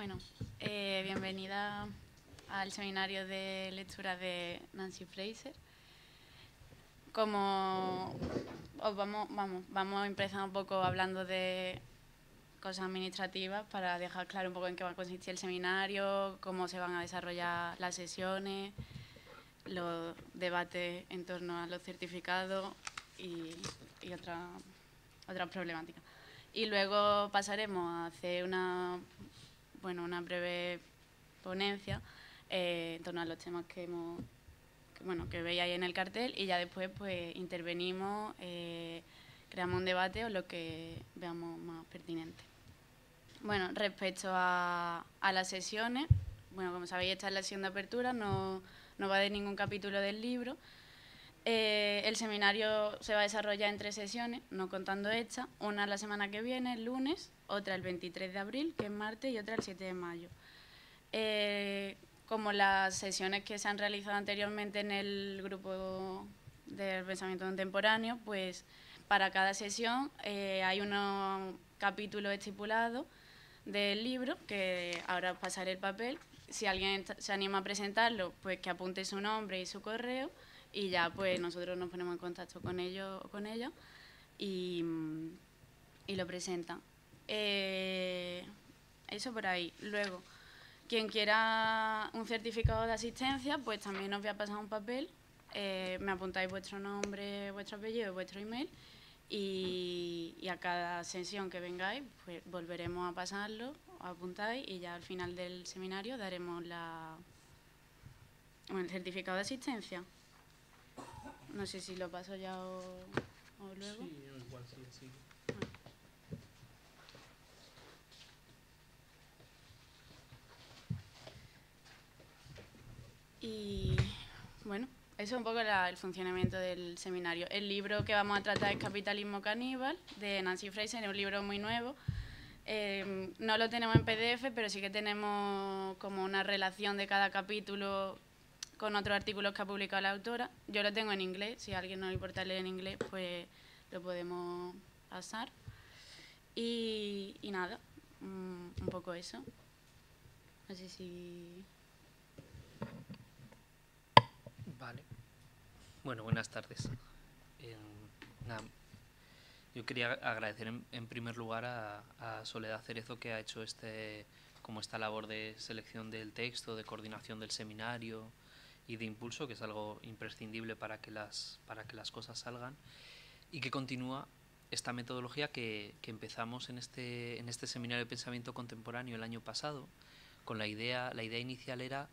Bueno, bienvenida al seminario de lectura de Nancy Fraser. Como os vamos a empezar un poco hablando de cosas administrativas para dejar claro un poco en qué va a consistir el seminario, cómo se van a desarrollar las sesiones, los debates en torno a los certificados y otras problemáticas. Y luego pasaremos a hacer una breve ponencia en torno a los temas que veis ahí en el cartel, y ya después pues intervenimos, creamos un debate o lo que veamos más pertinente. Bueno, respecto a las sesiones, como sabéis, esta es la sesión de apertura, no va de ningún capítulo del libro. El seminario se va a desarrollar en 3 sesiones, no contando esta, una la semana que viene, el lunes, otra el 23 de abril, que es martes, y otra el 7 de mayo. Como las sesiones que se han realizado anteriormente en el grupo del pensamiento contemporáneo, pues para cada sesión hay unos capítulos estipulados del libro, que ahora os pasaré el papel. Si alguien se anima a presentarlo, pues que apunte su nombre y su correo, y ya pues nosotros nos ponemos en contacto con ellos o con ella y lo presentan. Eso por ahí. Luego, quien quiera un certificado de asistencia, pues también os voy a pasar un papel. Me apuntáis vuestro nombre, vuestro apellido y vuestro email, y a cada sesión que vengáis pues volveremos a pasarlo, os apuntáis, y ya al final del seminario daremos el certificado de asistencia. No sé si lo paso ya o luego. Sí, igual sí, así. Y bueno, eso es un poco el funcionamiento del seminario. El libro que vamos a tratar es Capitalismo Caníbal, de Nancy Fraser, es un libro muy nuevo. No lo tenemos en PDF, pero sí que tenemos como una relación de cada capítulo con otros artículos que ha publicado la autora. Yo lo tengo en inglés, si a alguien no le importa leer en inglés, pues lo podemos pasar. Y nada, un poco eso. No sé si... Vale. Bueno, buenas tardes. Nada, yo quería agradecer en primer lugar a Soledad Cerezo, que ha hecho como esta labor de selección del texto, de coordinación del seminario y de impulso, que es algo imprescindible para que las cosas salgan, y que continúa esta metodología que empezamos en este seminario de pensamiento contemporáneo el año pasado, con la idea inicial era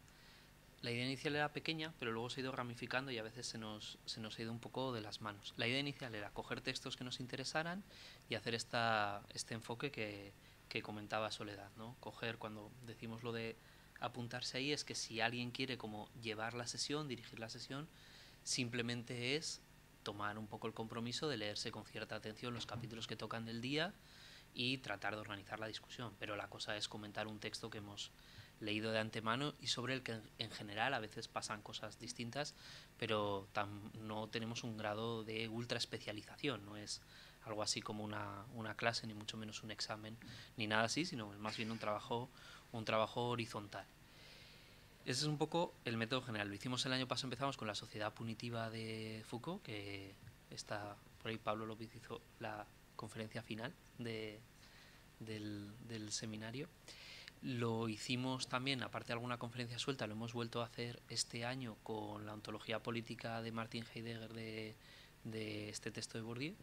pequeña, pero luego se ha ido ramificando y a veces se nos ha ido un poco de las manos. La idea inicial era coger textos que nos interesaran y hacer este enfoque que comentaba Soledad, ¿no? Coger, cuando decimos lo de apuntarse ahí, es que si alguien quiere como llevar la sesión, dirigir la sesión, simplemente es tomar un poco el compromiso de leerse con cierta atención los capítulos que tocan del día y tratar de organizar la discusión. Pero la cosa es comentar un texto que hemos leído de antemano y sobre el que en general a veces pasan cosas distintas, pero no tenemos un grado de ultra especialización, no es algo así como una clase, ni mucho menos un examen, ni nada así, sino más bien un trabajo horizontal. Ese es un poco el método general. Lo hicimos el año pasado, empezamos con la sociedad punitiva de Foucault, que está por ahí. Pablo López hizo la conferencia final del seminario. Lo hicimos también, aparte de alguna conferencia suelta, lo hemos vuelto a hacer este año con la ontología política de Martin Heidegger, de este texto de Bourdieu.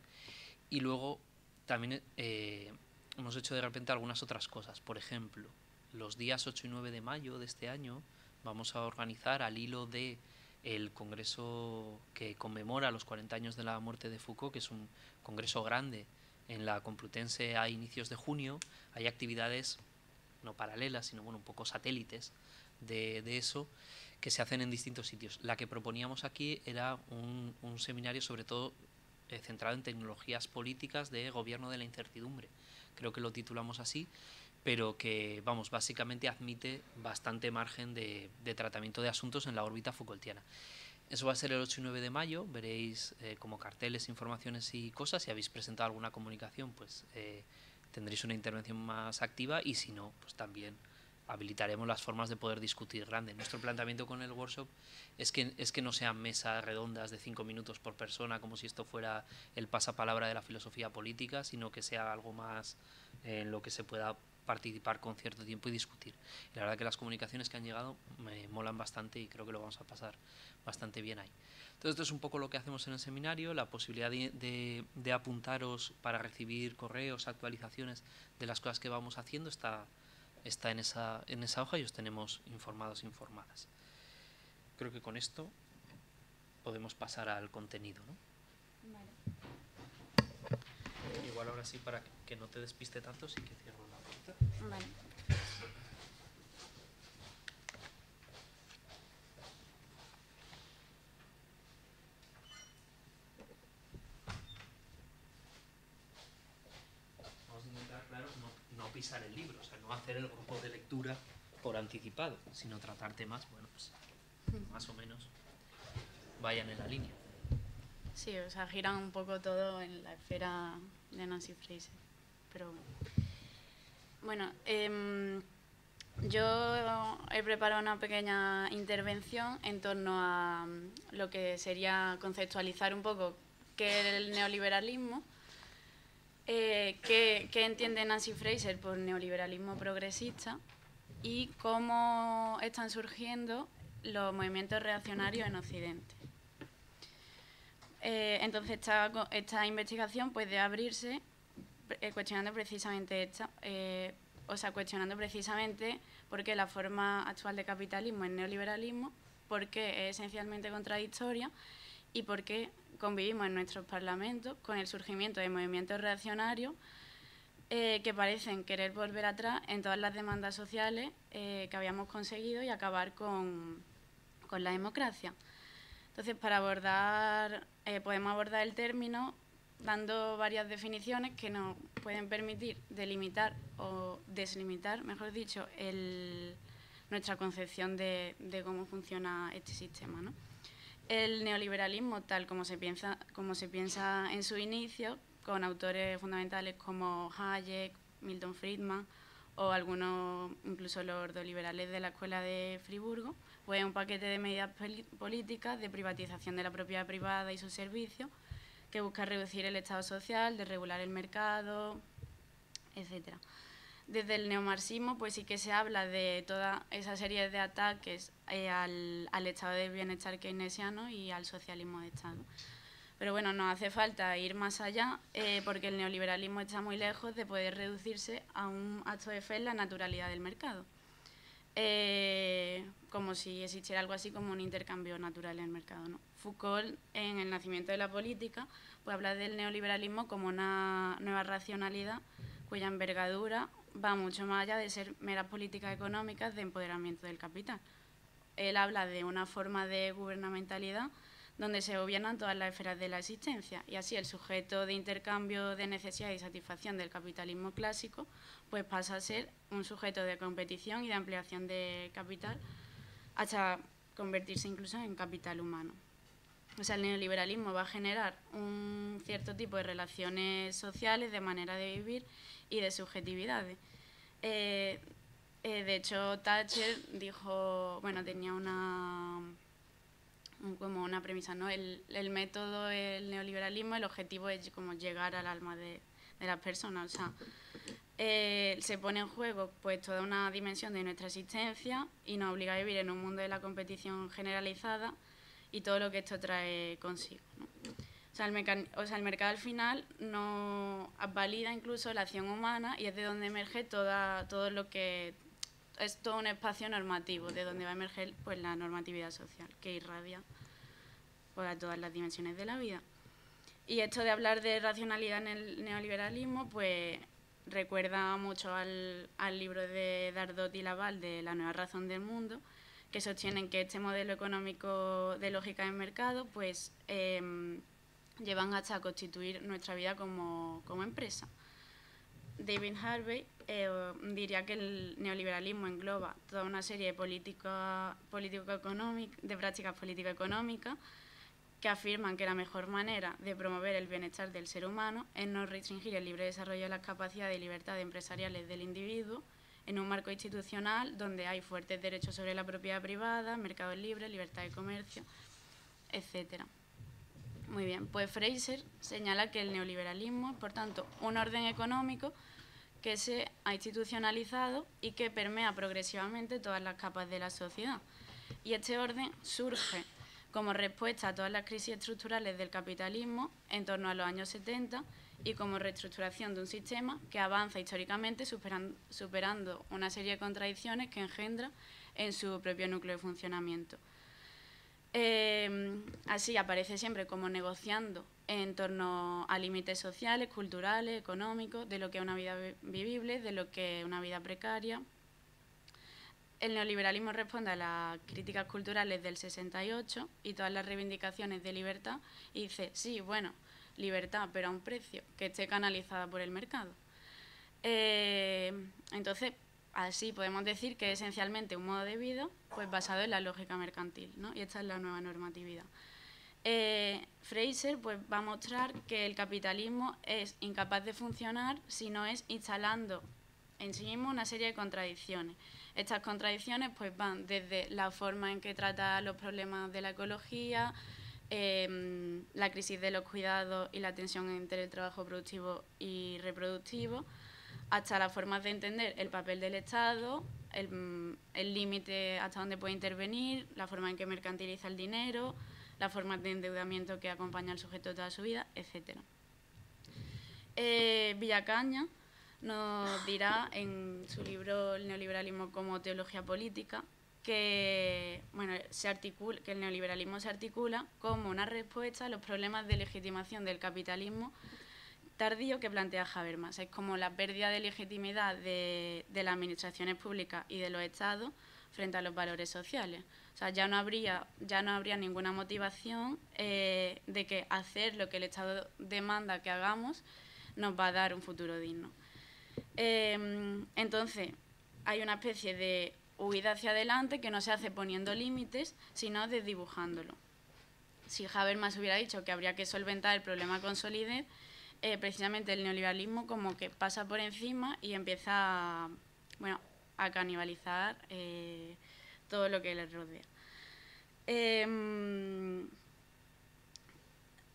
Y luego también hemos hecho de repente algunas otras cosas. Por ejemplo, los días 8 y 9 de mayo de este año vamos a organizar, al hilo de el congreso que conmemora los 40 años de la muerte de Foucault, que es un congreso grande en la Complutense a inicios de junio. Hay actividades no paralelas, sino un poco satélites de eso, que se hacen en distintos sitios. La que proponíamos aquí era un seminario sobre todo centrado en tecnologías políticas de gobierno de la incertidumbre. Creo que lo titulamos así, pero que, básicamente admite bastante margen de tratamiento de asuntos en la órbita Foucaultiana. Eso va a ser el 8 y 9 de mayo, veréis como carteles, informaciones y cosas. Si habéis presentado alguna comunicación, pues tendréis una intervención más activa, y si no, pues también habilitaremos las formas de poder discutir grande. Nuestro planteamiento con el workshop es que no sean mesas redondas de 5 minutos por persona, como si esto fuera el pasapalabra de la filosofía política, sino que sea algo más en lo que se pueda participar con cierto tiempo y discutir. Y la verdad que las comunicaciones que han llegado me molan bastante y creo que lo vamos a pasar bastante bien ahí. Entonces esto es un poco lo que hacemos en el seminario, la posibilidad de apuntaros para recibir correos, actualizaciones de las cosas que vamos haciendo está en esa hoja y os tenemos informados e informadas. Creo que con esto podemos pasar al contenido, ¿no? Vale. Igual ahora sí, para que no te despiste tanto, sí que cierro la puerta. Vale. Vamos a intentar, claro, no pisar el libro, o sea, no hacer el grupo de lectura por anticipado, sino tratar temas, bueno, pues más o menos vayan en la línea. Sí, o sea, giran un poco todo en la esfera de Nancy Fraser. Pero bueno, yo he preparado una pequeña intervención en torno a lo que sería conceptualizar un poco qué es el neoliberalismo, qué entiende Nancy Fraser por neoliberalismo progresista y cómo están surgiendo los movimientos reaccionarios en Occidente. Entonces esta investigación puede abrirse cuestionando precisamente cuestionando precisamente por qué la forma actual de capitalismo es neoliberalismo, por qué es esencialmente contradictoria y por qué convivimos en nuestros parlamentos con el surgimiento de movimientos reaccionarios que parecen querer volver atrás en todas las demandas sociales que habíamos conseguido y acabar con la democracia. Entonces, para podemos abordar el término dando varias definiciones que nos pueden permitir delimitar o deslimitar, mejor dicho, nuestra concepción de cómo funciona este sistema, ¿no? El neoliberalismo, tal como se piensa en su inicio, con autores fundamentales como Hayek, Milton Friedman o algunos, incluso los ordoliberales de la Escuela de Friburgo, pues un paquete de medidas políticas de privatización de la propiedad privada y sus servicios que busca reducir el Estado social, desregular el mercado, etc. Desde el neomarxismo pues sí que se habla de toda esa serie de ataques al estado del bienestar keynesiano y al socialismo de Estado. Pero bueno, nos hace falta ir más allá porque el neoliberalismo está muy lejos de poder reducirse a un acto de fe en la naturalidad del mercado. Como si existiera algo así como un intercambio natural en el mercado, ¿no? Foucault, en El nacimiento de la política, pues habla del neoliberalismo como una nueva racionalidad cuya envergadura va mucho más allá de ser meras políticas económicas de empoderamiento del capital. Él habla de una forma de gubernamentalidad donde se gobiernan todas las esferas de la existencia y así el sujeto de intercambio de necesidad y satisfacción del capitalismo clásico pues pasa a ser un sujeto de competición y de ampliación de capital hasta convertirse incluso en capital humano. O sea, el neoliberalismo va a generar un cierto tipo de relaciones sociales, de manera de vivir y de subjetividades. De hecho, Thatcher dijo, bueno, tenía como una premisa, ¿no? El método, el neoliberalismo, el objetivo es como llegar al alma de las personas. O sea, se pone en juego pues toda una dimensión de nuestra existencia y nos obliga a vivir en un mundo de la competición generalizada y todo lo que esto trae consigo, ¿no? O sea, el mercado al final no valida incluso la acción humana y es de donde emerge todo lo que es todo un espacio normativo, de donde va a emerger pues la normatividad social que irradia pues, a todas las dimensiones de la vida. Y esto de hablar de racionalidad en el neoliberalismo pues recuerda mucho al libro de Dardot y Laval de La nueva razón del mundo, que sostienen que este modelo económico de lógica de mercado pues llevan hasta constituir nuestra vida como empresa. David Harvey diría que el neoliberalismo engloba toda una serie de prácticas político-económicas que afirman que la mejor manera de promover el bienestar del ser humano es no restringir el libre desarrollo de las capacidades y libertades empresariales del individuo en un marco institucional donde hay fuertes derechos sobre la propiedad privada, mercados libres, libertad de comercio, etc. Muy bien, pues Fraser señala que el neoliberalismo es, por tanto, un orden económico que se ha institucionalizado y que permea progresivamente todas las capas de la sociedad. Y este orden surge como respuesta a todas las crisis estructurales del capitalismo en torno a los años 70 y como reestructuración de un sistema que avanza históricamente superando una serie de contradicciones que engendra en su propio núcleo de funcionamiento. Así aparece siempre como negociando en torno a límites sociales, culturales, económicos, de lo que es una vida vivible, de lo que es una vida precaria. El neoliberalismo responde a las críticas culturales del 68 y todas las reivindicaciones de libertad y dice, sí, bueno, libertad, pero a un precio, que esté canalizada por el mercado. Entonces, así podemos decir que es esencialmente un modo de vida pues, basado en la lógica mercantil, ¿no? Y esta es la nueva normatividad. Fraser pues, va a mostrar que el capitalismo es incapaz de funcionar si no es instalando en sí mismo una serie de contradicciones. Estas contradicciones pues, van desde la forma en que trata los problemas de la ecología, la crisis de los cuidados y la tensión entre el trabajo productivo y reproductivo, hasta las formas de entender el papel del Estado, el límite hasta dónde puede intervenir, la forma en que mercantiliza el dinero, las formas de endeudamiento que acompaña al sujeto toda su vida, etc. Villacaña nos dirá en su libro El neoliberalismo como teología política que, bueno, que el neoliberalismo se articula como una respuesta a los problemas de legitimación del capitalismo tardío que plantea Habermas. Es como la pérdida de legitimidad de las administraciones públicas y de los estados frente a los valores sociales. O sea, ya no habría ninguna motivación de que hacer lo que el Estado demanda que hagamos nos va a dar un futuro digno. Entonces, hay una especie de huida hacia adelante que no se hace poniendo límites, sino desdibujándolo. Si Habermas hubiera dicho que habría que solventar el problema con solidez, precisamente el neoliberalismo como que pasa por encima y empieza a canibalizar todo lo que le rodea.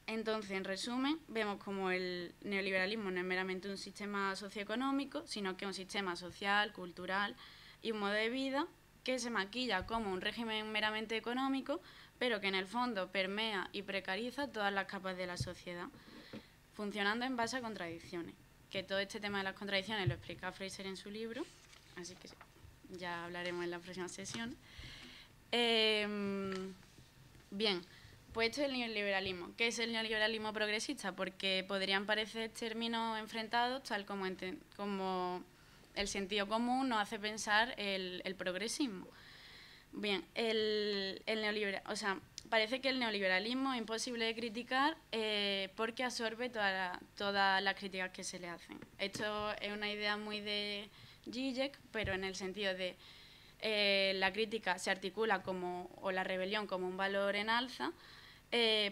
Entonces, en resumen, vemos como el neoliberalismo no es meramente un sistema socioeconómico, sino que es un sistema social, cultural y un modo de vida que se maquilla como un régimen meramente económico, pero que en el fondo permea y precariza todas las capas de la sociedad, funcionando en base a contradicciones. Que todo este tema de las contradicciones lo explica Fraser en su libro, así que ya hablaremos en la próxima sesión. Bien, pues esto es el neoliberalismo. ¿Qué es el neoliberalismo progresista? Porque podrían parecer términos enfrentados, tal como el sentido común nos hace pensar el progresismo. Bien, parece que el neoliberalismo es imposible de criticar porque absorbe todas las críticas que se le hacen. Esto es una idea muy de Zizek, pero en el sentido de la crítica se articula o la rebelión como un valor en alza,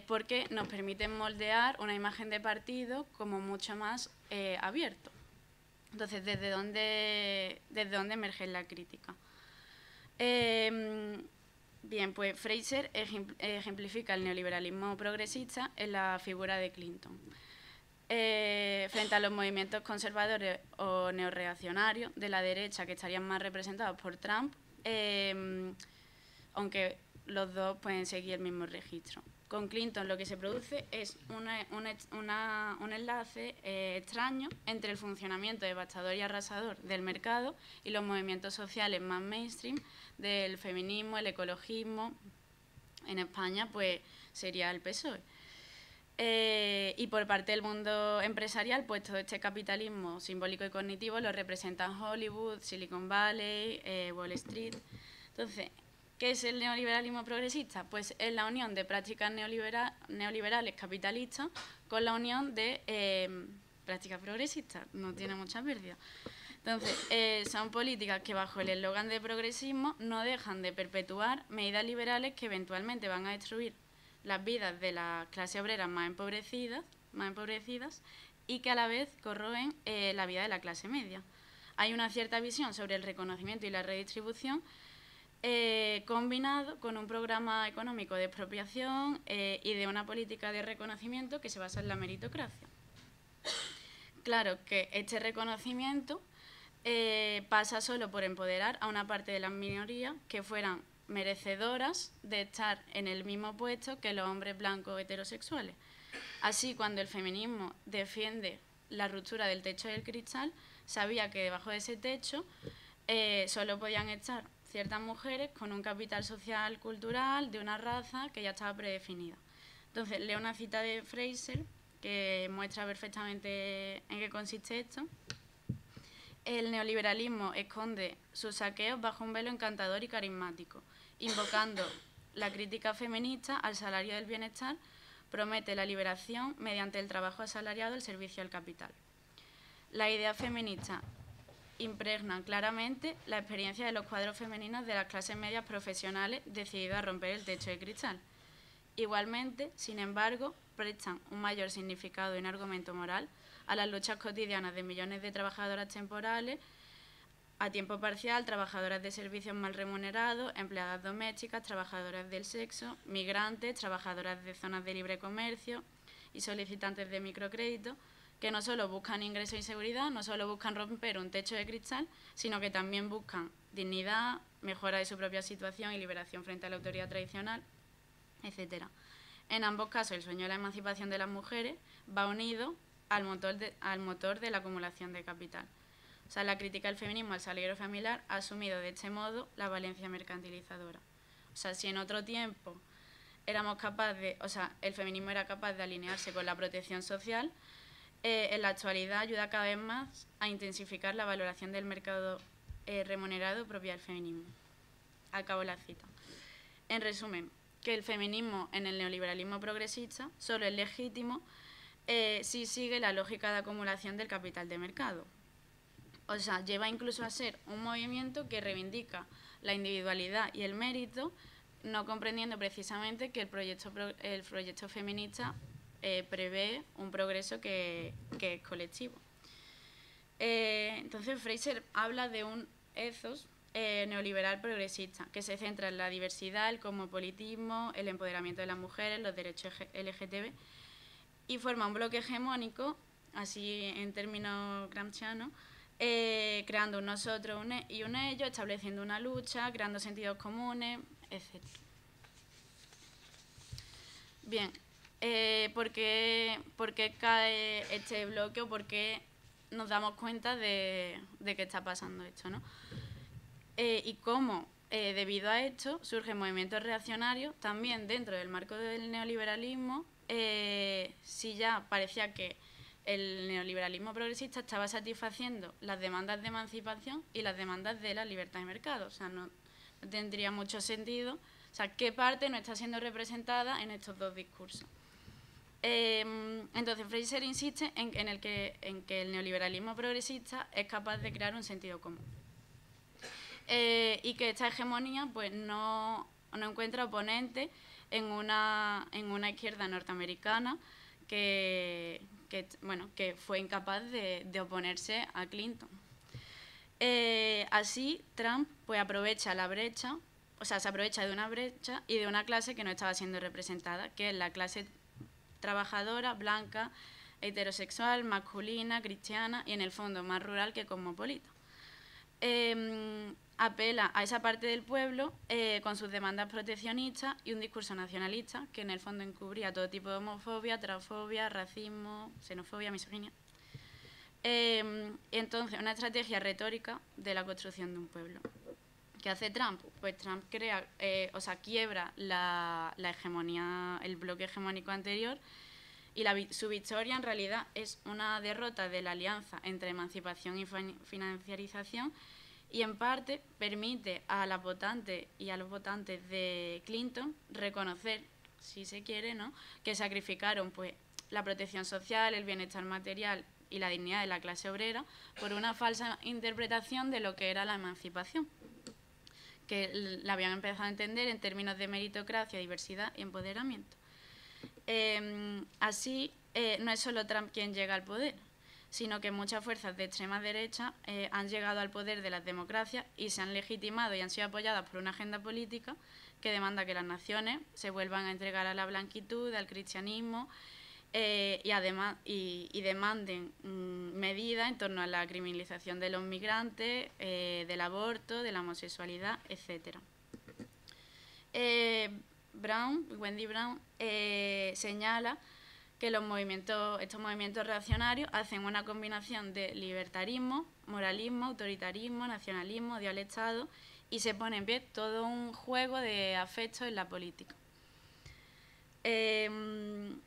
porque nos permite moldear una imagen de partido como mucho más abierto. Entonces, ¿desde dónde emerge la crítica? Bien, pues Fraser ejemplifica el neoliberalismo progresista en la figura de Clinton. Frente a los movimientos conservadores o neorreaccionarios de la derecha, que estarían más representados por Trump, aunque los dos pueden seguir el mismo registro. Con Clinton lo que se produce es un enlace extraño entre el funcionamiento devastador y arrasador del mercado y los movimientos sociales más mainstream del feminismo, el ecologismo. En España pues sería el PSOE. Y por parte del mundo empresarial, pues todo este capitalismo simbólico y cognitivo lo representan Hollywood, Silicon Valley, Wall Street. Entonces, ¿qué es el neoliberalismo progresista? Pues es la unión de prácticas neoliberales capitalistas con la unión de prácticas progresistas. No tiene mucha pérdida. Entonces, son políticas que bajo el eslogan de progresismo no dejan de perpetuar medidas liberales que eventualmente van a destruir las vidas de las clases obreras más empobrecidas y que a la vez corroen la vida de la clase media. hay una cierta visión sobre el reconocimiento y la redistribución, combinado con un programa económico de expropiación y de una política de reconocimiento que se basa en la meritocracia. Claro que este reconocimiento pasa solo por empoderar a una parte de las minorías que fueran merecedoras de estar en el mismo puesto que los hombres blancos heterosexuales. Así, cuando el feminismo defiende la ruptura del techo del cristal, sabía que debajo de ese techo solo podían estar ciertas mujeres con un capital social, cultural, de una raza que ya estaba predefinida. Entonces, leo una cita de Fraser que muestra perfectamente en qué consiste esto. El neoliberalismo esconde sus saqueos bajo un velo encantador y carismático, invocando la crítica feminista al salario del bienestar, promete la liberación mediante el trabajo asalariado al servicio del capital. La idea feminista impregnan claramente la experiencia de los cuadros femeninos de las clases medias profesionales decididas a romper el techo de cristal. Igualmente, sin embargo, prestan un mayor significado y un argumento moral a las luchas cotidianas de millones de trabajadoras temporales, a tiempo parcial, trabajadoras de servicios mal remunerados, empleadas domésticas, trabajadoras del sexo, migrantes, trabajadoras de zonas de libre comercio y solicitantes de microcrédito, que no solo buscan ingreso y seguridad, no solo buscan romper un techo de cristal, sino que también buscan dignidad, mejora de su propia situación y liberación frente a la autoridad tradicional, etc. En ambos casos, el sueño de la emancipación de las mujeres va unido al motor de la acumulación de capital. O sea, la crítica del feminismo al salario familiar ha asumido de este modo la valencia mercantilizadora. O sea, si en otro tiempo éramos capaces el feminismo era capaz de alinearse con la protección social, en la actualidad ayuda cada vez más a intensificar la valoración del mercado remunerado propia del feminismo. Acabo la cita. En resumen, que el feminismo en el neoliberalismo progresista solo es legítimo si sigue la lógica de acumulación del capital de mercado. O sea, lleva incluso a ser un movimiento que reivindica la individualidad y el mérito, no comprendiendo precisamente que el proyecto feminista prevé un progreso que es colectivo. Entonces, Fraser habla de un ethos neoliberal progresista que se centra en la diversidad, el cosmopolitismo, el empoderamiento de las mujeres, los derechos LGTB, y forma un bloque hegemónico, así en términos gramscianos, creando un nosotros y un ellos, estableciendo una lucha, creando sentidos comunes, etc. Bien, ¿por qué cae este bloque o por qué nos damos cuenta de que está pasando esto, ¿no? Y cómo, debido a esto, surgen movimientos reaccionarios también dentro del marco del neoliberalismo. Si ya parecía que el neoliberalismo progresista estaba satisfaciendo las demandas de emancipación y las demandas de la libertad de mercado. O sea, no tendría mucho sentido. O sea, ¿qué parte no está siendo representada en estos dos discursos? Entonces, Fraser insiste en que el neoliberalismo progresista es capaz de crear un sentido común. Y que esta hegemonía pues, no encuentra oponente en una izquierda norteamericana que fue incapaz de oponerse a Clinton. Así, Trump pues, aprovecha la brecha, o sea, se aprovecha de una brecha y de una clase que no estaba siendo representada, que es la clase trabajadora, blanca, heterosexual, masculina, cristiana y en el fondo más rural que cosmopolita. Apela a esa parte del pueblo con sus demandas proteccionistas y un discurso nacionalista que en el fondo encubría todo tipo de homofobia, transfobia, racismo, xenofobia, misoginia. Entonces, una estrategia retórica de la construcción de un pueblo. ¿Qué hace Trump? Pues Trump quiebra la hegemonía, el bloque hegemónico anterior y su victoria en realidad es una derrota de la alianza entre emancipación y financiarización y en parte permite a las votantes y a los votantes de Clinton reconocer, si se quiere, ¿no?, que sacrificaron pues, la protección social, el bienestar material y la dignidad de la clase obrera por una falsa interpretación de lo que era la emancipación, que la habían empezado a entender en términos de meritocracia, diversidad y empoderamiento. Así, no es solo Trump quien llega al poder, sino que muchas fuerzas de extrema derecha han llegado al poder de las democracias y se han legitimado y han sido apoyadas por una agenda política que demanda que las naciones se vuelvan a entregar a la blanquitud, al cristianismo, y además demanden medidas en torno a la criminalización de los migrantes, del aborto, de la homosexualidad, etc. Wendy Brown señala que estos movimientos reaccionarios hacen una combinación de libertarismo, moralismo, autoritarismo, nacionalismo, odio al Estado, y se pone en pie todo un juego de afectos en la política. El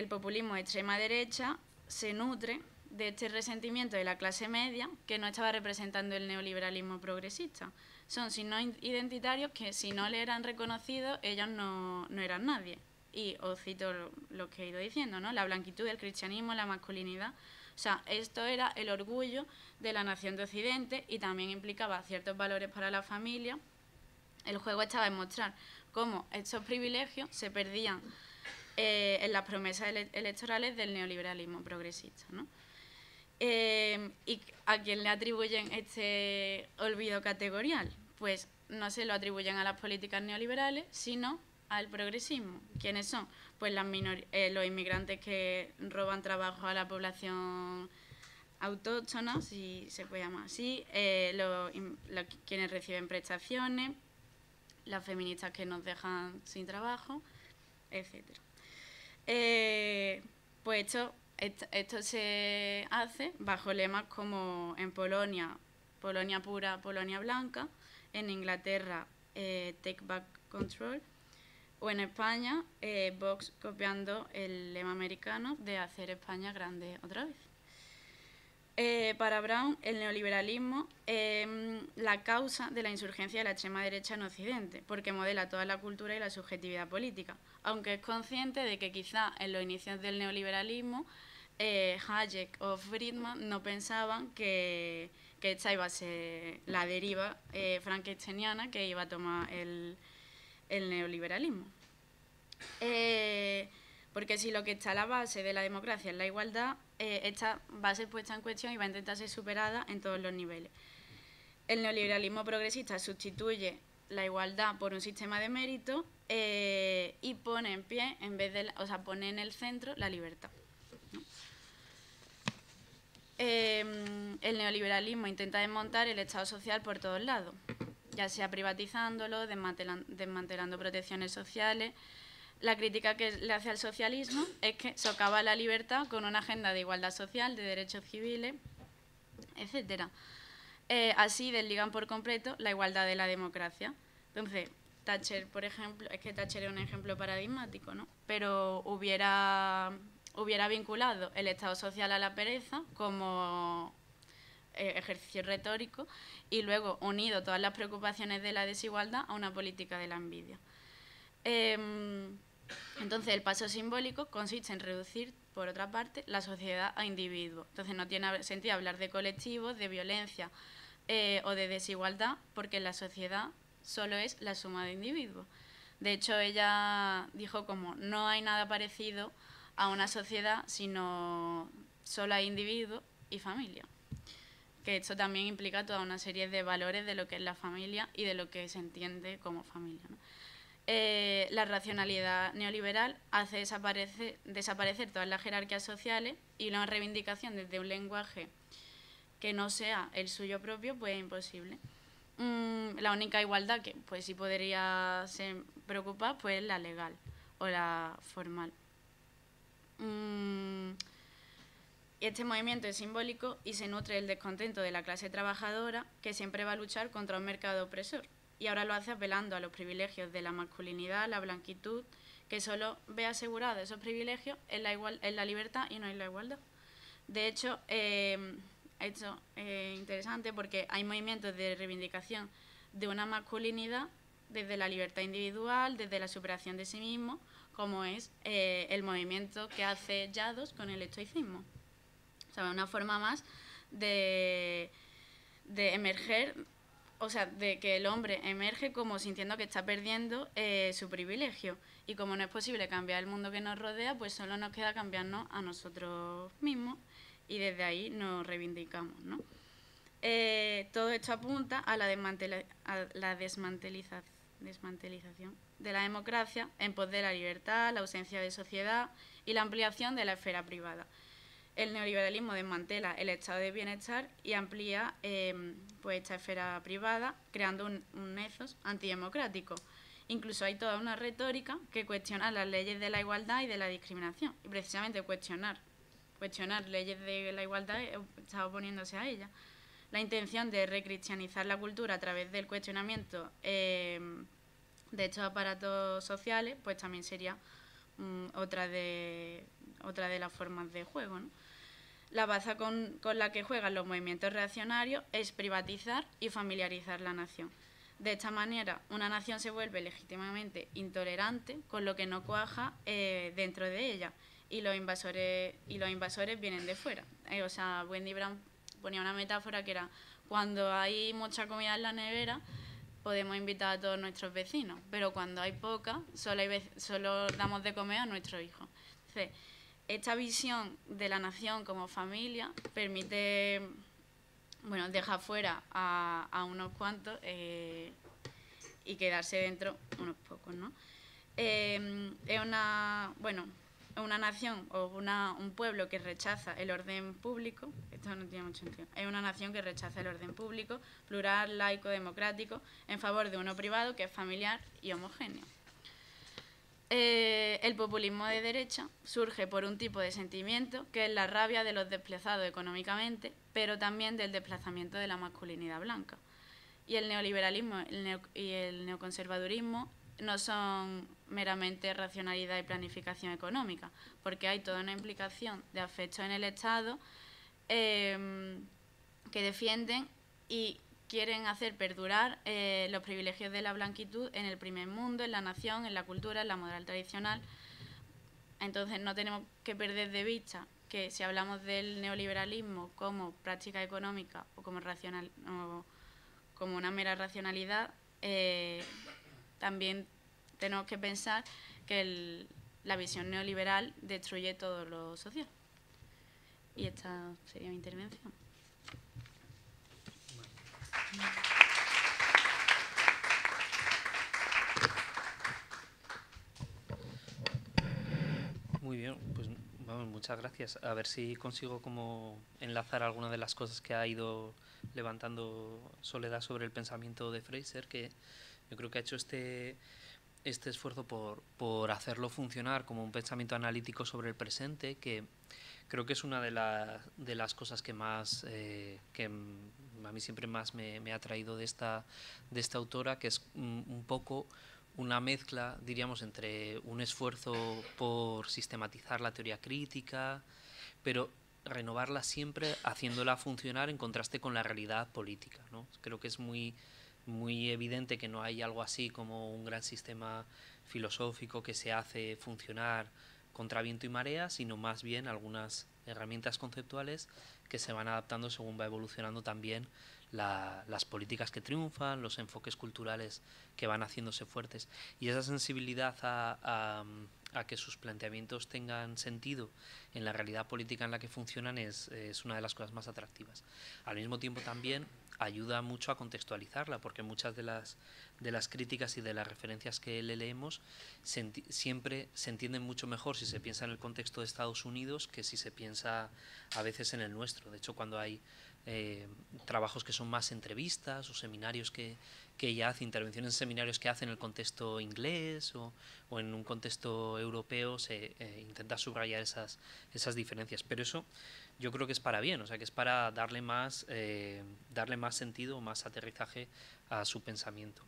populismo de extrema derecha se nutre de este resentimiento de la clase media que no estaba representando el neoliberalismo progresista. Son signos identitarios que, si no le eran reconocidos, ellos no eran nadie. Y os cito lo que he ido diciendo, ¿no? La blanquitud, el cristianismo, la masculinidad. O sea, esto era el orgullo de la nación de Occidente y también implicaba ciertos valores para la familia. El juego estaba en mostrar cómo estos privilegios se perdían en las promesas electorales del neoliberalismo progresista, ¿no? ¿Y a quién le atribuyen este olvido categorial? Pues no se lo atribuyen a las políticas neoliberales, sino al progresismo. ¿Quiénes son? Pues los inmigrantes que roban trabajo a la población autóctona, si se puede llamar así, quienes reciben prestaciones, las feministas que nos dejan sin trabajo, etc. Pues esto se hace bajo lemas como en Polonia, Polonia pura, Polonia blanca, en Inglaterra, Take Back Control, o en España, Vox copiando el lema americano de hacer España grande otra vez. Para Brown, el neoliberalismo es la causa de la insurgencia de la extrema derecha en Occidente, porque modela toda la cultura y la subjetividad política, aunque es consciente de que quizá en los inicios del neoliberalismo Hayek o Friedman no pensaban que esta iba a ser la deriva frankensteiniana que iba a tomar el neoliberalismo. Porque si lo que está a la base de la democracia es la igualdad, esta va a ser puesta en cuestión y va a intentar ser superada en todos los niveles. El neoliberalismo progresista sustituye la igualdad por un sistema de mérito y pone en pie, pone en el centro la libertad, ¿no? El neoliberalismo intenta desmontar el Estado social por todos lados, ya sea privatizándolo, desmantelando protecciones sociales. La crítica que le hace al socialismo es que socava la libertad con una agenda de igualdad social, de derechos civiles, etc. Así desligan por completo la igualdad de la democracia. Entonces, Thatcher, por ejemplo, es que Thatcher es un ejemplo paradigmático, ¿no? Pero hubiera vinculado el Estado social a la pereza como ejercicio retórico y luego unido todas las preocupaciones de la desigualdad a una política de la envidia. Entonces, el paso simbólico consiste en reducir, por otra parte, la sociedad a individuos. Entonces, no tiene sentido hablar de colectivos, de violencia o de desigualdad, porque la sociedad solo es la suma de individuos. De hecho, ella dijo como no hay nada parecido a una sociedad, sino solo hay individuos y familia. Que esto también implica toda una serie de valores de lo que es la familia y de lo que se entiende como familia, ¿no? La racionalidad neoliberal hace desaparecer todas las jerarquías sociales y una reivindicación desde un lenguaje que no sea el suyo propio, pues es imposible. La única igualdad que pues sí podría ser preocupar pues es la legal o la formal. Este movimiento es simbólico y se nutre del descontento de la clase trabajadora que siempre va a luchar contra un mercado opresor. Y ahora lo hace apelando a los privilegios de la masculinidad, la blanquitud, que solo ve asegurado esos privilegios en la libertad y no en la igualdad. De hecho, esto es interesante porque hay movimientos de reivindicación de una masculinidad desde la libertad individual, desde la superación de sí mismo, como es el movimiento que hace Yados con el estoicismo. O sea, una forma más de emerger o sea, de que el hombre emerge como sintiendo que está perdiendo su privilegio. Y como no es posible cambiar el mundo que nos rodea, pues solo nos queda cambiarnos a nosotros mismos y desde ahí nos reivindicamos, ¿no? Todo esto apunta a la desmantelización de la democracia en pos de la libertad, la ausencia de sociedad y la ampliación de la esfera privada. El neoliberalismo desmantela el estado de bienestar y amplía pues esta esfera privada, creando un nexos antidemocrático. Incluso hay toda una retórica que cuestiona las leyes de la igualdad y de la discriminación. Y precisamente cuestionar leyes de la igualdad está oponiéndose a ellas. La intención de recristianizar la cultura a través del cuestionamiento de estos aparatos sociales, pues también sería otra de las formas de juego, ¿no? La baza con la que juegan los movimientos reaccionarios es privatizar y familiarizar la nación. De esta manera, una nación se vuelve legítimamente intolerante con lo que no cuaja dentro de ella y los invasores vienen de fuera. O sea, Wendy Brown ponía una metáfora que era: cuando hay mucha comida en la nevera podemos invitar a todos nuestros vecinos, pero cuando hay poca solo damos de comer a nuestros hijos. Entonces, esta visión de la nación como familia permite, bueno, dejar fuera a unos cuantos y quedarse dentro unos pocos, ¿no? Es una nación o un pueblo que rechaza el orden público. Esto no tiene mucho sentido. Es una nación que rechaza el orden público, plural, laico, democrático, en favor de uno privado que es familiar y homogéneo. El populismo de derecha surge por un tipo de sentimiento que es la rabia de los desplazados económicamente, pero también del desplazamiento de la masculinidad blanca. Y el neoliberalismo y el neoconservadurismo no son meramente racionalidad y planificación económica, porque hay toda una implicación de afecto en el Estado que defienden y quieren hacer perdurar los privilegios de la blanquitud en el primer mundo, en la nación, en la cultura, en la moral tradicional. Entonces no tenemos que perder de vista que si hablamos del neoliberalismo como práctica económica o como como una mera racionalidad, también tenemos que pensar que la visión neoliberal destruye todo lo social. Y esta sería mi intervención. Muy bien, pues vamos, muchas gracias. A ver si consigo como enlazar algunas de las cosas que ha ido levantando Soledad sobre el pensamiento de Fraser, que yo creo que ha hecho este esfuerzo por hacerlo funcionar como un pensamiento analítico sobre el presente, que creo que es una de las cosas que más que a mí siempre más me ha traído de esta autora, que es un poco una mezcla, diríamos, entre un esfuerzo por sistematizar la teoría crítica, pero renovarla siempre haciéndola funcionar en contraste con la realidad política, ¿no? Creo que es muy evidente que no hay algo así como un gran sistema filosófico que se hace funcionar contra viento y marea, sino más bien algunas herramientas conceptuales que se van adaptando según va evolucionando también las políticas que triunfan, los enfoques culturales que van haciéndose fuertes. Y esa sensibilidad a que sus planteamientos tengan sentido en la realidad política en la que funcionan es una de las cosas más atractivas. Al mismo tiempo también ayuda mucho a contextualizarla, porque muchas de las críticas y de las referencias que le leemos siempre se entienden mucho mejor si se piensa en el contexto de Estados Unidos que si se piensa a veces en el nuestro. De hecho, cuando hay trabajos que son más entrevistas o seminarios que ella hace, intervenciones en seminarios que hace en el contexto inglés o en un contexto europeo, se intenta subrayar esas diferencias, pero eso yo creo que es para bien, o sea, que es para darle más sentido, más aterrizaje a su pensamiento.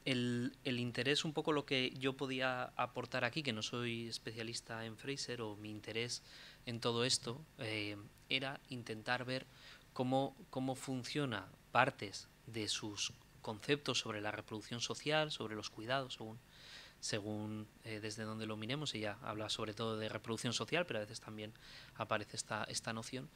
El interés, un poco lo que yo podía aportar aquí, que no soy especialista en Fraser, o mi interés en todo esto, era intentar ver cómo funciona partes de sus conceptos sobre la reproducción social, sobre los cuidados, según desde donde lo miremos. Ella habla sobre todo de reproducción social, pero a veces también aparece esta noción,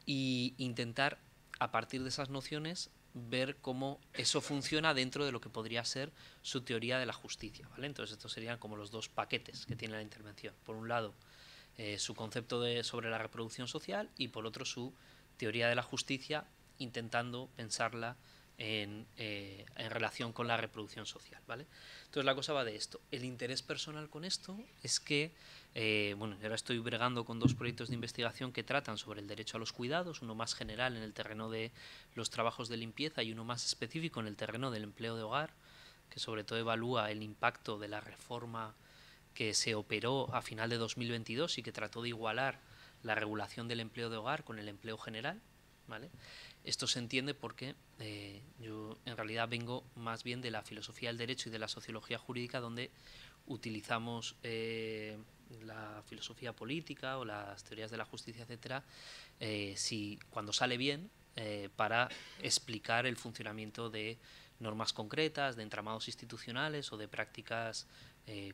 y intentar a partir de esas nociones ver cómo eso funciona dentro de lo que podría ser su teoría de la justicia, ¿vale? Entonces estos serían como los dos paquetes que tiene la intervención. Por un lado, su concepto sobre la reproducción social, y por otro su teoría de la justicia, intentando pensarla en relación con la reproducción social, ¿vale? Entonces la cosa va de esto. El interés personal con esto es que, bueno, ahora estoy bregando con dos proyectos de investigación que tratan sobre el derecho a los cuidados, uno más general en el terreno de los trabajos de limpieza y uno más específico en el terreno del empleo de hogar, que sobre todo evalúa el impacto de la reforma que se operó a final de 2022 y que trató de igualar la regulación del empleo de hogar con el empleo general, ¿vale? Esto se entiende porque yo en realidad vengo más bien de la filosofía del derecho y de la sociología jurídica, donde utilizamos la filosofía política o las teorías de la justicia, etcétera, cuando sale bien, para explicar el funcionamiento de normas concretas, de entramados institucionales o de prácticas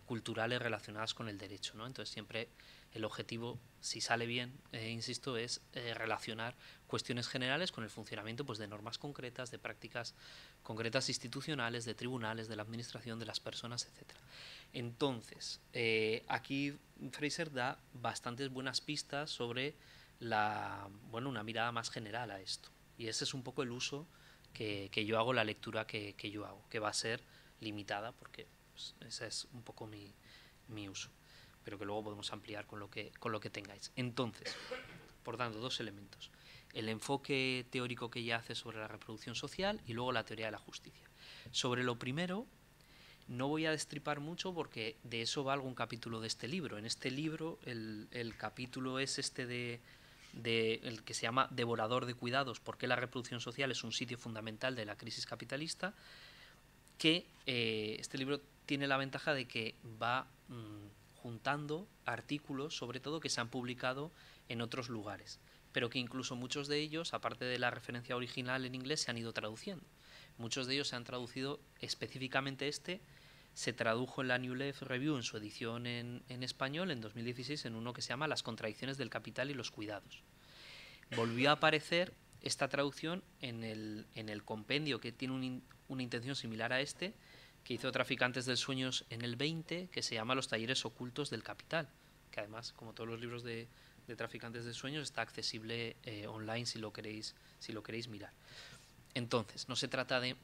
culturales relacionadas con el derecho, ¿no? Entonces siempre el objetivo, si sale bien, insisto, es relacionar cuestiones generales con el funcionamiento, pues, de normas concretas, de prácticas concretas institucionales, de tribunales, de la administración, de las personas, etcétera. Entonces, aquí Fraser da bastantes buenas pistas sobre una mirada más general a esto. Y ese es un poco el uso que yo hago, la lectura que yo hago, que va a ser limitada porque pues, ese es un poco mi uso, pero que luego podemos ampliar con lo que tengáis. Entonces, por tanto, dos elementos. El enfoque teórico que ella hace sobre la reproducción social y luego la teoría de la justicia. Sobre lo primero, no voy a destripar mucho porque de eso va algún capítulo de este libro. En este libro el capítulo es este el que se llama Devorador de cuidados, por qué la reproducción social es un sitio fundamental de la crisis capitalista, que este libro tiene la ventaja de que va juntando artículos, sobre todo, que se han publicado en otros lugares, pero que incluso muchos de ellos, aparte de la referencia original en inglés, se han ido traduciendo. Muchos de ellos se han traducido, específicamente se tradujo en la New Left Review en su edición en español en 2016 en uno que se llama Las contradicciones del capital y los cuidados. Volvió a aparecer esta traducción en el compendio que tiene una intención similar a este, que hizo Traficantes del Sueños en el 20, que se llama Los talleres ocultos del capital, que además, como todos los libros de Traficantes del Sueños, está accesible online si lo queréis mirar. Entonces, no se trata de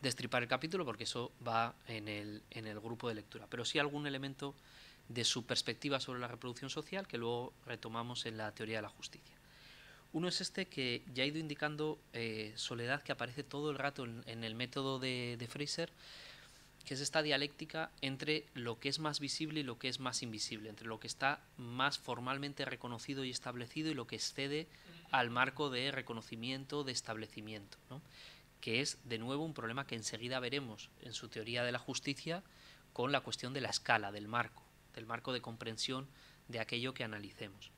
destripar el capítulo porque eso va en el grupo de lectura, pero sí algún elemento de su perspectiva sobre la reproducción social que luego retomamos en la teoría de la justicia. Uno es este que ya ha ido indicando Soledad, que aparece todo el rato en el método de Fraser, que es esta dialéctica entre lo que es más visible y lo que es más invisible, entre lo que está más formalmente reconocido y establecido y lo que excede al marco de reconocimiento, de establecimiento, ¿no? Que es, de nuevo, un problema que enseguida veremos en su teoría de la justicia con la cuestión de la escala, del marco de comprensión de aquello que analicemos.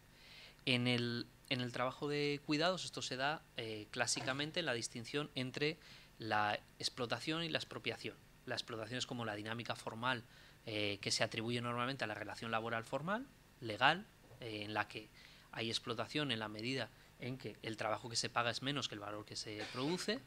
En el trabajo de cuidados esto se da clásicamente en la distinción entre la explotación y la expropiación. La explotación es como la dinámica formal que se atribuye normalmente a la relación laboral formal, legal, en la que hay explotación en la medida en que el trabajo que se paga es menos que el valor que se produce,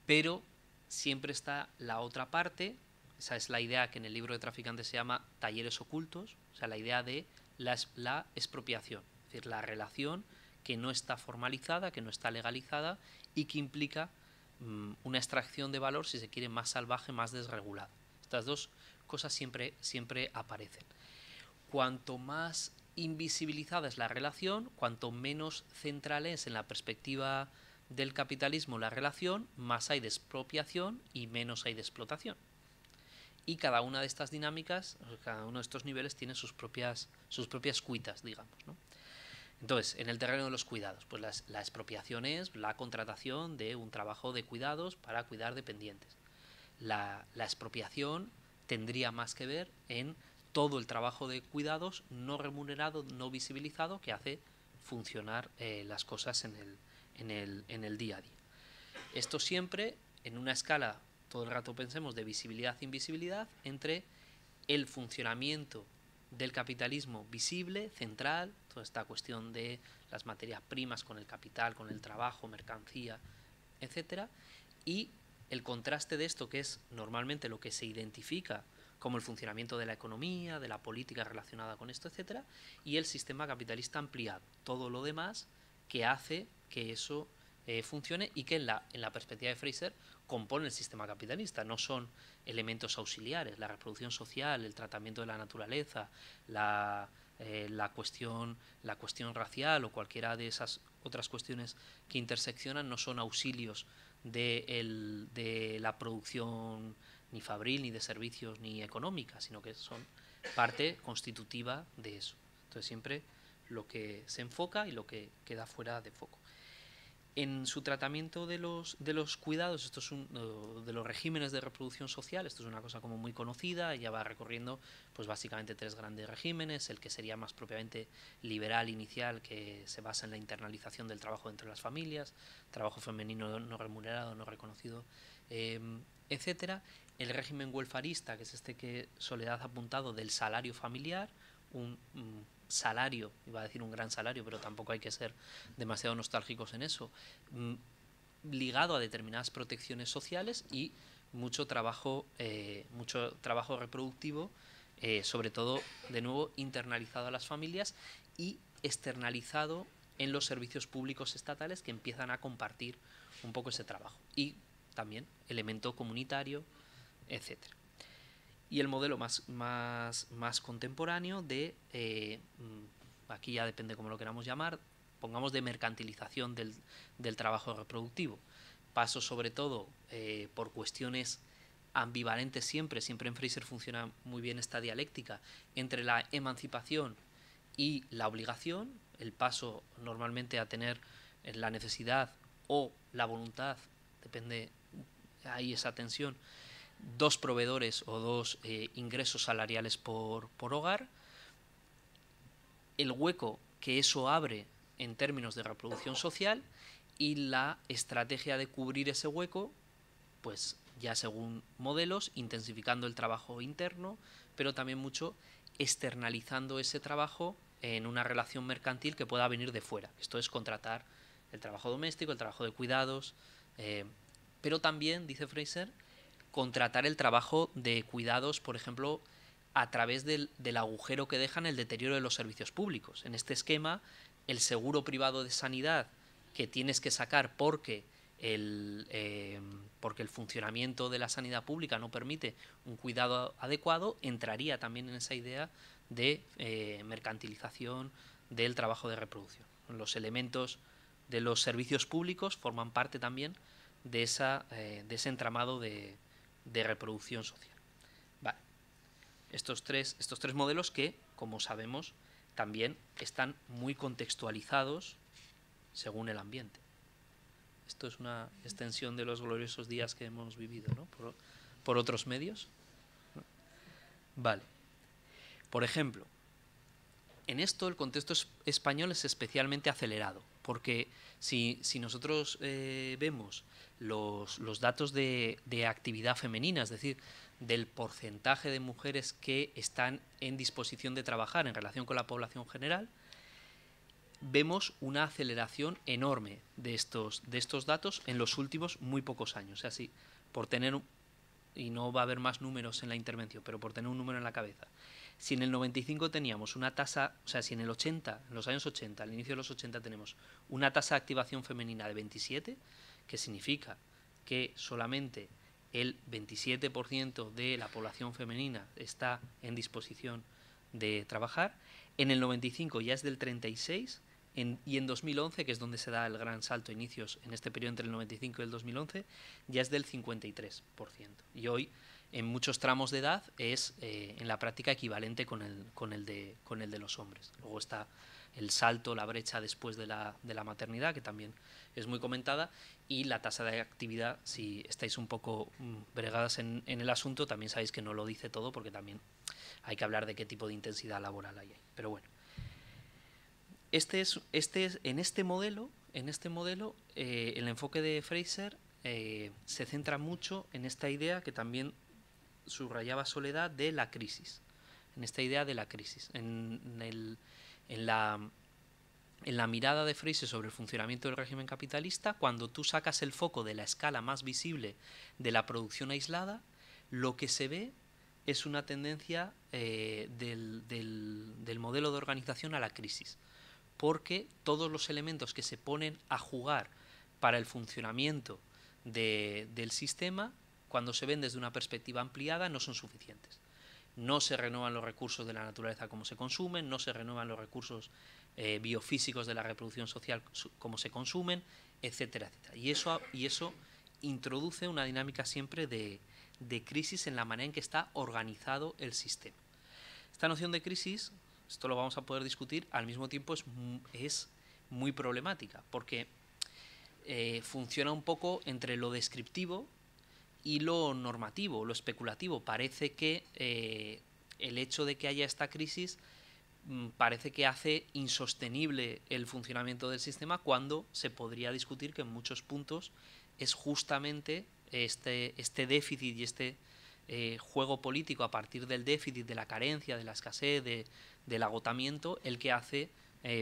pero siempre está la otra parte. Esa es la idea que en el libro de Traficantes se llama talleres ocultos, o sea, la idea de la expropiación, es decir, la relación que no está formalizada, que no está legalizada y que implica una extracción de valor, si se quiere, más salvaje, más desregulada. Estas dos cosas siempre aparecen. Cuanto más invisibilizada es la relación, cuanto menos central es en la perspectiva del capitalismo la relación, más hay de expropiación y menos hay de explotación. Y cada una de estas dinámicas, cada uno de estos niveles tiene sus propias cuitas, digamos, ¿no? Entonces, en el terreno de los cuidados, pues la expropiación es la contratación de un trabajo de cuidados para cuidar dependientes. La expropiación tendría más que ver en todo el trabajo de cuidados no remunerado, no visibilizado, que hace funcionar las cosas en el día a día. Esto siempre en una escala, todo el rato pensemos, de visibilidad e invisibilidad, entre el funcionamiento del capitalismo visible, central, toda esta cuestión de las materias primas con el capital, con el trabajo, mercancía, etcétera, y el contraste de esto, que es normalmente lo que se identifica como el funcionamiento de la economía, de la política relacionada con esto, etcétera, y el sistema capitalista ampliado, todo lo demás que hace que eso funcione y que en la perspectiva de Fraser compone el sistema capitalista, no son elementos auxiliares, la reproducción social, el tratamiento de la naturaleza, la cuestión racial o cualquiera de esas otras cuestiones que interseccionan no son auxilios de la producción ni fabril, ni de servicios, ni económica, sino que son parte constitutiva de eso. Entonces siempre lo que se enfoca y lo que queda fuera de foco. En su tratamiento de los cuidados, esto es de los regímenes de reproducción social, esto es una cosa como muy conocida, ella va recorriendo pues básicamente 3 grandes regímenes, el que sería más propiamente liberal inicial, que se basa en la internalización del trabajo entre las familias, trabajo femenino no remunerado, no reconocido, etcétera. El régimen welfarista, que es este que Soledad ha apuntado, del salario familiar, un salario, iba a decir un gran salario, pero tampoco hay que ser demasiado nostálgicos en eso, ligado a determinadas protecciones sociales y mucho trabajo reproductivo, sobre todo, de nuevo, internalizado a las familias y externalizado en los servicios públicos estatales, que empiezan a compartir un poco ese trabajo. Y también elemento comunitario, etcétera. Y el modelo más contemporáneo de, aquí ya depende cómo lo queramos llamar, pongamos de mercantilización del trabajo reproductivo. Paso sobre todo por cuestiones ambivalentes siempre en Fraser funciona muy bien esta dialéctica entre la emancipación y la obligación, el paso normalmente a tener la necesidad o la voluntad, depende, hay esa tensión, 2 proveedores o 2 ingresos salariales por hogar, el hueco que eso abre en términos de reproducción social y la estrategia de cubrir ese hueco, pues ya según modelos, intensificando el trabajo interno, pero también mucho externalizando ese trabajo en una relación mercantil que pueda venir de fuera. Esto es contratar el trabajo doméstico, el trabajo de cuidados, pero también, dice Fraser, contratar el trabajo de cuidados, por ejemplo, a través del agujero que dejan el deterioro de los servicios públicos. En este esquema, el seguro privado de sanidad que tienes que sacar porque el funcionamiento de la sanidad pública no permite un cuidado adecuado, entraría también en esa idea de mercantilización del trabajo de reproducción. Los elementos de los servicios públicos forman parte también de ese entramado de reproducción social. Vale. Estos tres modelos que, como sabemos, también están muy contextualizados según el ambiente. Esto es una extensión de los gloriosos días que hemos vivido, ¿no? por otros medios. Vale. Por ejemplo, en esto el contexto español es especialmente acelerado, porque si nosotros vemos los datos de actividad femenina, es decir, del porcentaje de mujeres que están en disposición de trabajar en relación con la población general, vemos una aceleración enorme de estos datos en los últimos muy pocos años. O sea, si por tener, y no va a haber más números en la intervención, pero por tener un número en la cabeza, si en el 95 teníamos una tasa, o sea, si en el 80, en los años 80, al inicio de los 80 tenemos una tasa de activación femenina de 27, que significa que solamente el 27% de la población femenina está en disposición de trabajar, en el 95 ya es del 36%, y en 2011, que es donde se da el gran salto, inicios en este periodo entre el 95 y el 2011, ya es del 53%. Y hoy, en muchos tramos de edad, es en la práctica equivalente con el de los hombres. Luego está el salto, la brecha después de la maternidad, que también es muy comentada, y la tasa de actividad, si estáis un poco bregadas en el asunto, también sabéis que no lo dice todo, porque también hay que hablar de qué tipo de intensidad laboral hay ahí. Pero bueno. En este modelo, el enfoque de Fraser se centra mucho en esta idea que también subrayaba Soledad de la crisis, en esta idea de la crisis, en en la mirada de Fraser sobre el funcionamiento del régimen capitalista, cuando tú sacas el foco de la escala más visible de la producción aislada, lo que se ve es una tendencia del modelo de organización a la crisis, porque todos los elementos que se ponen a jugar para el funcionamiento del sistema, cuando se ven desde una perspectiva ampliada, no son suficientes. No se renuevan los recursos de la naturaleza como se consumen, no se renuevan los recursos biofísicos de la reproducción social como se consumen, etcétera, etcétera. Y eso introduce una dinámica siempre de crisis en la manera en que está organizado el sistema. Esta noción de crisis, esto lo vamos a poder discutir, al mismo tiempo es muy problemática, porque funciona un poco entre lo descriptivo y lo normativo, lo especulativo. Parece que el hecho de que haya esta crisis parece que hace insostenible el funcionamiento del sistema, cuando se podría discutir que en muchos puntos es justamente este déficit y este juego político a partir del déficit, de la carencia, de la escasez, del agotamiento, el que hace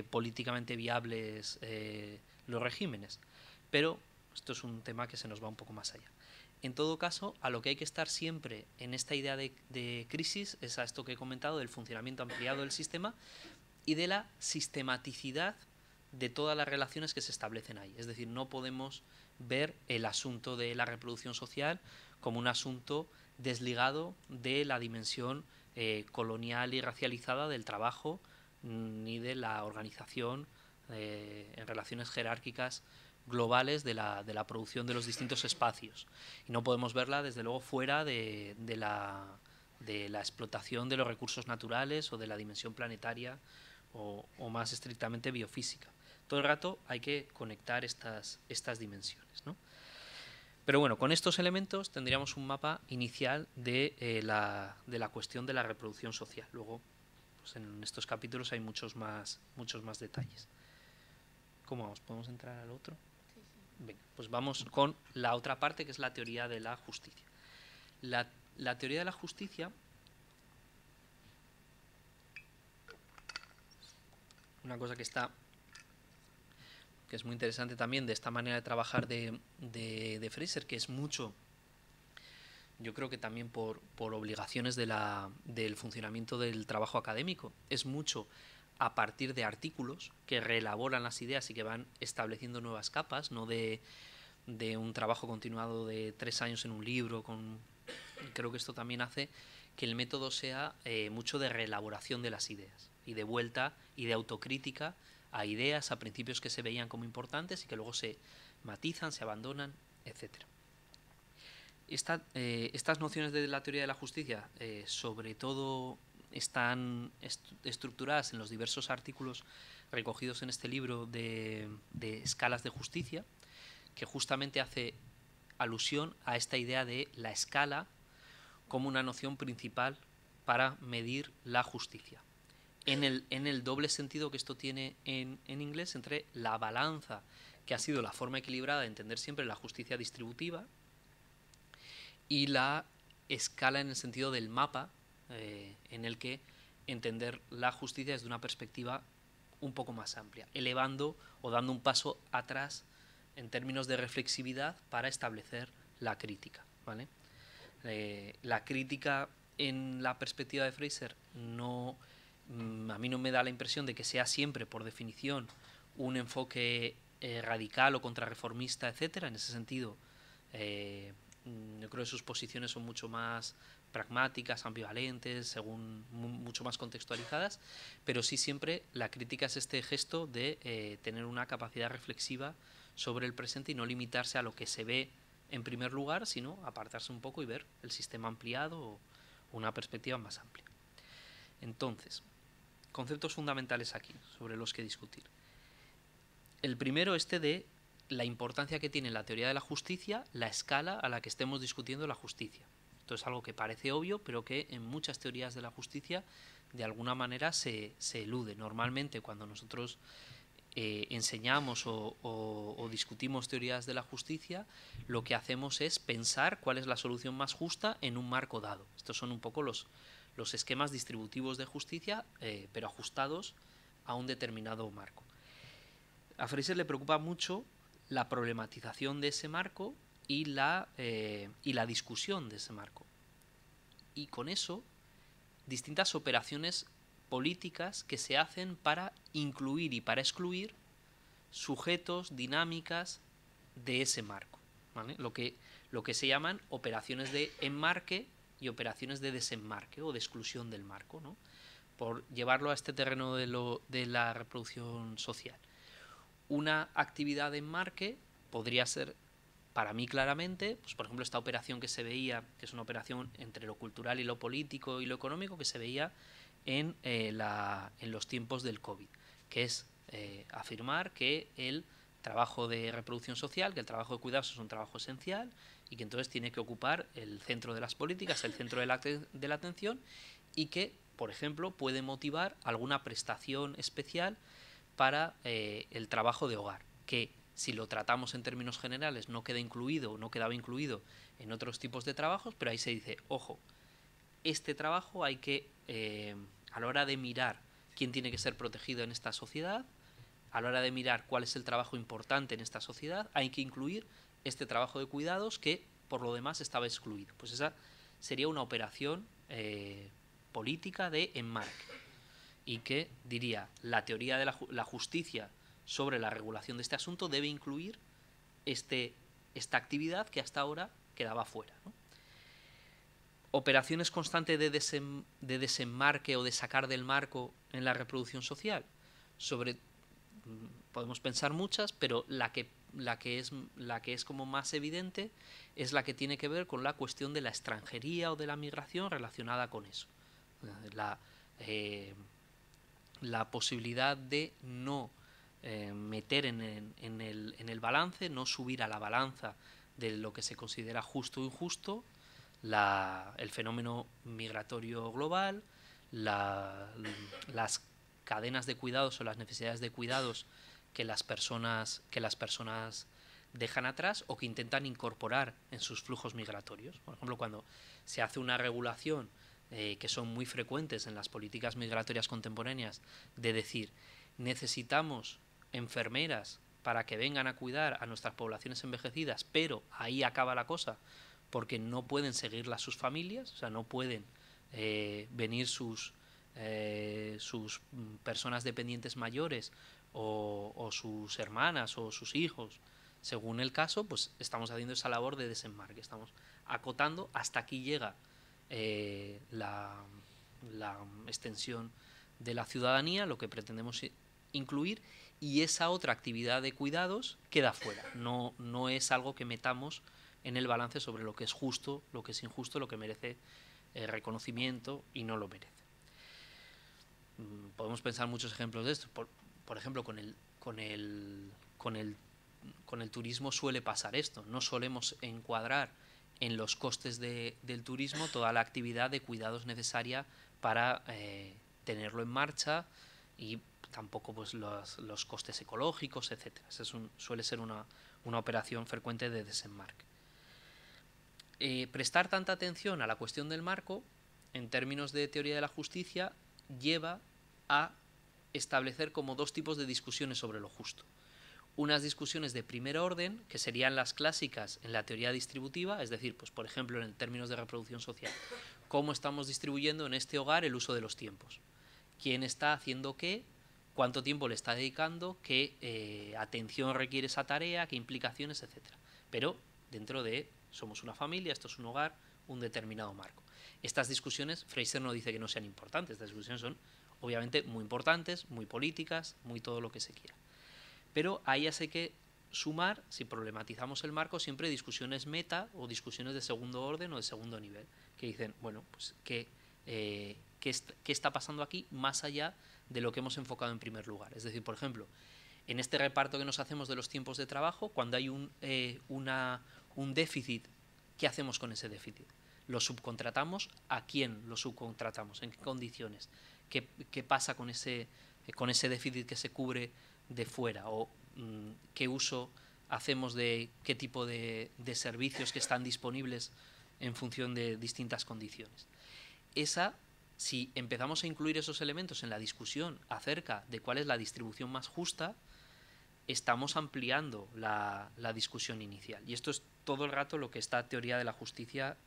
políticamente viables los regímenes. Pero esto es un tema que se nos va un poco más allá. En todo caso, a lo que hay que estar siempre en esta idea de crisis es a esto que he comentado, del funcionamiento ampliado del sistema y de la sistematicidad de todas las relaciones que se establecen ahí. Es decir, no podemos ver el asunto de la reproducción social como un asunto desligado de la dimensión colonial y racializada del trabajo, ni de la organización en relaciones jerárquicas globales de la producción de los distintos espacios. Y no podemos verla, desde luego, fuera de la explotación de los recursos naturales o de la dimensión planetaria o más estrictamente biofísica. Todo el rato hay que conectar estas dimensiones, ¿no? Pero bueno, con estos elementos tendríamos un mapa inicial de la cuestión de la reproducción social. Luego, pues en estos capítulos hay muchos más detalles. ¿Cómo vamos? ¿Podemos entrar al otro? Sí, sí. Venga, pues vamos con la otra parte, que es la teoría de la justicia. La teoría de la justicia, una cosa que es muy interesante también de esta manera de trabajar de Fraser, que es mucho, yo creo que también por obligaciones del funcionamiento del trabajo académico, es mucho a partir de artículos que reelaboran las ideas y que van estableciendo nuevas capas, no de un trabajo continuado de 3 años en un libro. Creo que esto también hace que el método sea mucho de reelaboración de las ideas y de vuelta y de autocrítica a ideas, a principios que se veían como importantes y que luego se matizan, se abandonan, etc. Estas nociones de la teoría de la justicia, sobre todo, están estructuradas en los diversos artículos recogidos en este libro de escalas de justicia, que justamente hace alusión a esta idea de la escala como una noción principal para medir la justicia, en el doble sentido que esto tiene en inglés entre la balanza, que ha sido la forma equilibrada de entender siempre la justicia distributiva, y la escala en el sentido del mapa, en el que entender la justicia desde una perspectiva un poco más amplia, elevando o dando un paso atrás en términos de reflexividad para establecer la crítica, ¿vale? La crítica en la perspectiva de Fraser a mí no me da la impresión de que sea siempre, por definición, un enfoque radical o contrarreformista, etcétera. En ese sentido, yo creo que sus posiciones son mucho más pragmáticas, ambivalentes, mucho más contextualizadas, pero sí siempre la crítica es este gesto de tener una capacidad reflexiva sobre el presente y no limitarse a lo que se ve en primer lugar, sino apartarse un poco y ver el sistema ampliado o una perspectiva más amplia. Entonces, conceptos fundamentales aquí sobre los que discutir. El primero, de la importancia que tiene en la teoría de la justicia la escala a la que estemos discutiendo la justicia. Esto es algo que parece obvio, pero que en muchas teorías de la justicia de alguna manera se elude. Normalmente, cuando nosotros enseñamos o discutimos teorías de la justicia, lo que hacemos es pensar cuál es la solución más justa en un marco dado. Estos son un poco los esquemas distributivos de justicia, pero ajustados a un determinado marco. A Fraser le preocupa mucho la problematización de ese marco y la discusión de ese marco. Y con eso, distintas operaciones políticas que se hacen para incluir y para excluir sujetos, dinámicas de ese marco, ¿vale? Lo que se llaman operaciones de enmarque y operaciones de desenmarque o de exclusión del marco, ¿no? Por llevarlo a este terreno de la reproducción social. Una actividad de enmarque podría ser, para mí claramente, pues por ejemplo esta operación que se veía, que es una operación entre lo cultural y lo político y lo económico, que se veía en los tiempos del COVID, que es afirmar que el trabajo de reproducción social, que el trabajo de cuidados es un trabajo esencial y que entonces tiene que ocupar el centro de las políticas, el centro de la atención, y que, por ejemplo, puede motivar alguna prestación especial para el trabajo de hogar, que si lo tratamos en términos generales no queda incluido, no quedaba incluido en otros tipos de trabajos, pero ahí se dice, ojo, este trabajo hay que, a la hora de mirar quién tiene que ser protegido en esta sociedad, a la hora de mirar cuál es el trabajo importante en esta sociedad, hay que incluir este trabajo de cuidados que por lo demás estaba excluido. Pues esa sería una operación política de enmarque y que diría la teoría de la justicia sobre la regulación de este asunto debe incluir esta actividad que hasta ahora quedaba fuera, ¿no? Operaciones constantes de desenmarque o de sacar del marco en la reproducción social. Podemos pensar muchas, pero la que es como más evidente es la que tiene que ver con la cuestión de la extranjería o de la migración relacionada con eso. La posibilidad de no meter en el balance, no subir a la balanza de lo que se considera justo o injusto, el fenómeno migratorio global, las cadenas de cuidados o las necesidades de cuidados que las personas dejan atrás o que intentan incorporar en sus flujos migratorios. Por ejemplo, cuando se hace una regulación que son muy frecuentes en las políticas migratorias contemporáneas, de decir, necesitamos enfermeras para que vengan a cuidar a nuestras poblaciones envejecidas, pero ahí acaba la cosa, porque no pueden seguirlas sus familias, o sea, no pueden venir sus personas dependientes mayores o sus hermanas o sus hijos, según el caso, pues estamos haciendo esa labor de desenmarque, estamos acotando, hasta aquí llega la extensión de la ciudadanía, lo que pretendemos incluir, y esa otra actividad de cuidados queda fuera, no es algo que metamos en el balance sobre lo que es justo, lo que es injusto, lo que merece reconocimiento y no lo merece. Podemos pensar muchos ejemplos de esto. Por ejemplo, con el turismo suele pasar esto. No solemos encuadrar en los costes del turismo toda la actividad de cuidados necesaria para tenerlo en marcha, y tampoco pues los costes ecológicos, etc. Suele ser una operación frecuente de desenmarque. Prestar tanta atención a la cuestión del marco, en términos de teoría de la justicia, lleva a establecer como dos tipos de discusiones sobre lo justo. Unas discusiones de primer orden, que serían las clásicas en la teoría distributiva, es decir, pues por ejemplo en términos de reproducción social, cómo estamos distribuyendo en este hogar el uso de los tiempos, quién está haciendo qué, cuánto tiempo le está dedicando, qué atención requiere esa tarea, qué implicaciones, etc. Pero dentro de somos una familia, esto es un hogar, un determinado marco. Estas discusiones, Fraser no dice que no sean importantes, estas discusiones son obviamente muy importantes, muy políticas, muy todo lo que se quiera. Pero ahí ya hay que sumar, si problematizamos el marco, siempre discusiones meta o discusiones de segundo orden o de segundo nivel, que dicen, bueno, pues ¿qué está pasando aquí más allá de lo que hemos enfocado en primer lugar? Es decir, por ejemplo, en este reparto que nos hacemos de los tiempos de trabajo, cuando hay un déficit, ¿qué hacemos con ese déficit? ¿Lo subcontratamos? ¿A quién lo subcontratamos? ¿En qué condiciones? ¿Qué pasa con ese déficit que se cubre de fuera? ¿O qué uso hacemos de qué tipo de servicios que están disponibles en función de distintas condiciones? Si empezamos a incluir esos elementos en la discusión acerca de cuál es la distribución más justa, estamos ampliando la discusión inicial. Y esto es todo el rato lo que esta teoría de la justicia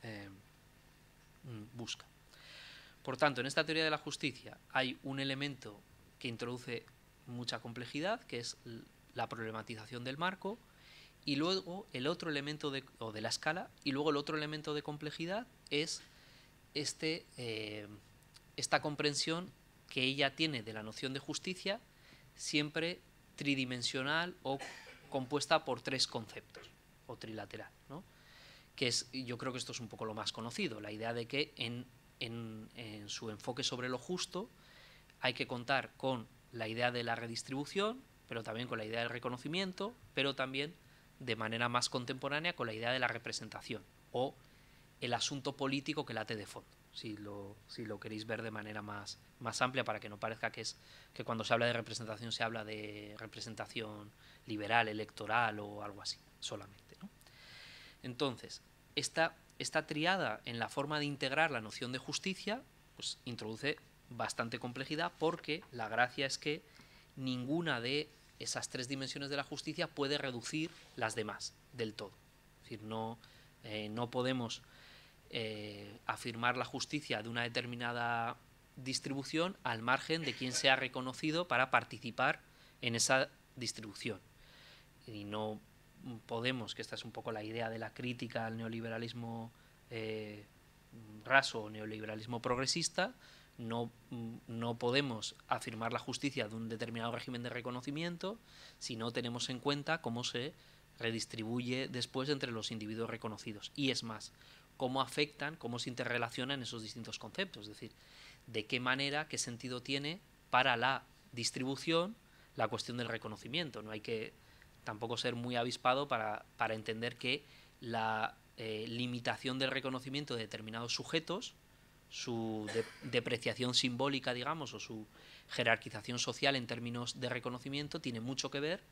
busca. Por tanto, en esta teoría de la justicia hay un elemento que introduce mucha complejidad, que es la problematización del marco, y luego el otro elemento de la escala, y luego el otro elemento de complejidad es esta comprensión que ella tiene de la noción de justicia, siempre tridimensional o compuesta por tres conceptos, o trilateral, ¿no? Que es, yo creo que esto es un poco lo más conocido, la idea de que en su enfoque sobre lo justo hay que contar con la idea de la redistribución, pero también con la idea del reconocimiento, pero también de manera más contemporánea con la idea de la representación o el asunto político que late de fondo, si lo queréis ver de manera más amplia, para que no parezca que cuando se habla de representación se habla de representación liberal, electoral o algo así solamente, ¿no? Entonces, esta triada en la forma de integrar la noción de justicia pues introduce bastante complejidad, porque la gracia es que ninguna de esas tres dimensiones de la justicia puede reducir las demás del todo. Es decir, no podemos afirmar la justicia de una determinada distribución al margen de quien sea reconocido para participar en esa distribución. Y no podemos, que esta es un poco la idea de la crítica al neoliberalismo raso o neoliberalismo progresista, no podemos afirmar la justicia de un determinado régimen de reconocimiento si no tenemos en cuenta cómo se redistribuye después entre los individuos reconocidos. Y es más, cómo afectan, cómo se interrelacionan esos distintos conceptos. Es decir, de qué manera, qué sentido tiene para la distribución la cuestión del reconocimiento. No hay que tampoco ser muy avispado para entender que la limitación del reconocimiento de determinados sujetos, su depreciación simbólica, digamos, o su jerarquización social en términos de reconocimiento, tiene mucho que ver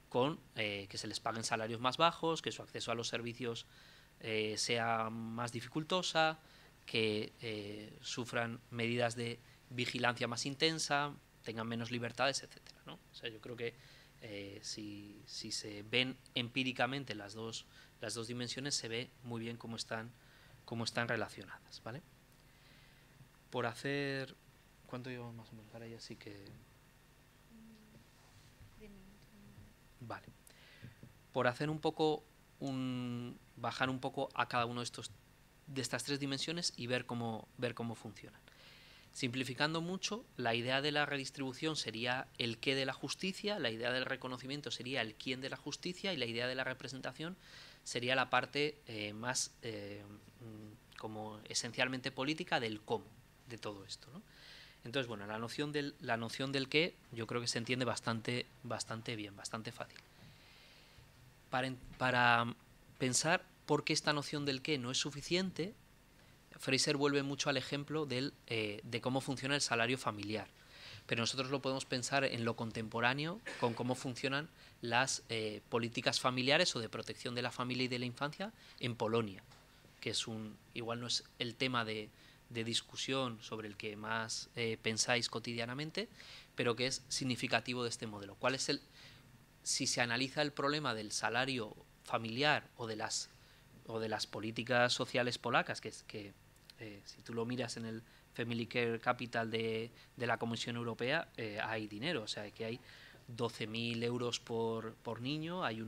con que se les paguen salarios más bajos, que su acceso a los servicios sea más dificultosa, que sufran medidas de vigilancia más intensa, tengan menos libertades, etcétera, ¿no? O sea, yo creo que si se ven empíricamente las dos dimensiones, se ve muy bien cómo están relacionadas, ¿vale? Por hacer... ¿Cuánto llevamos más o menos? Ahora ya sí que... Vale. Por hacer un poco bajar un poco a cada uno de estas tres dimensiones y ver cómo funcionan. Simplificando mucho, la idea de la redistribución sería el qué de la justicia, la idea del reconocimiento sería el quién de la justicia, y la idea de la representación sería la parte más como esencialmente política del cómo de todo esto, ¿no? Entonces, bueno, la noción del qué yo creo que se entiende bastante bien, bastante fácil. Para pensar por qué esta noción del qué no es suficiente, Fraser vuelve mucho al ejemplo de cómo funciona el salario familiar. Pero nosotros lo podemos pensar en lo contemporáneo, con cómo funcionan las políticas familiares o de protección de la familia y de la infancia en Polonia, que es igual no es el tema de discusión sobre el que más pensáis cotidianamente, pero que es significativo de este modelo. ¿Cuál es si se analiza el problema del salario familiar o de las políticas sociales polacas, que si tú lo miras en el Family Care Capital de la Comisión Europea, hay dinero, o sea que hay 12.000 euros por niño, hay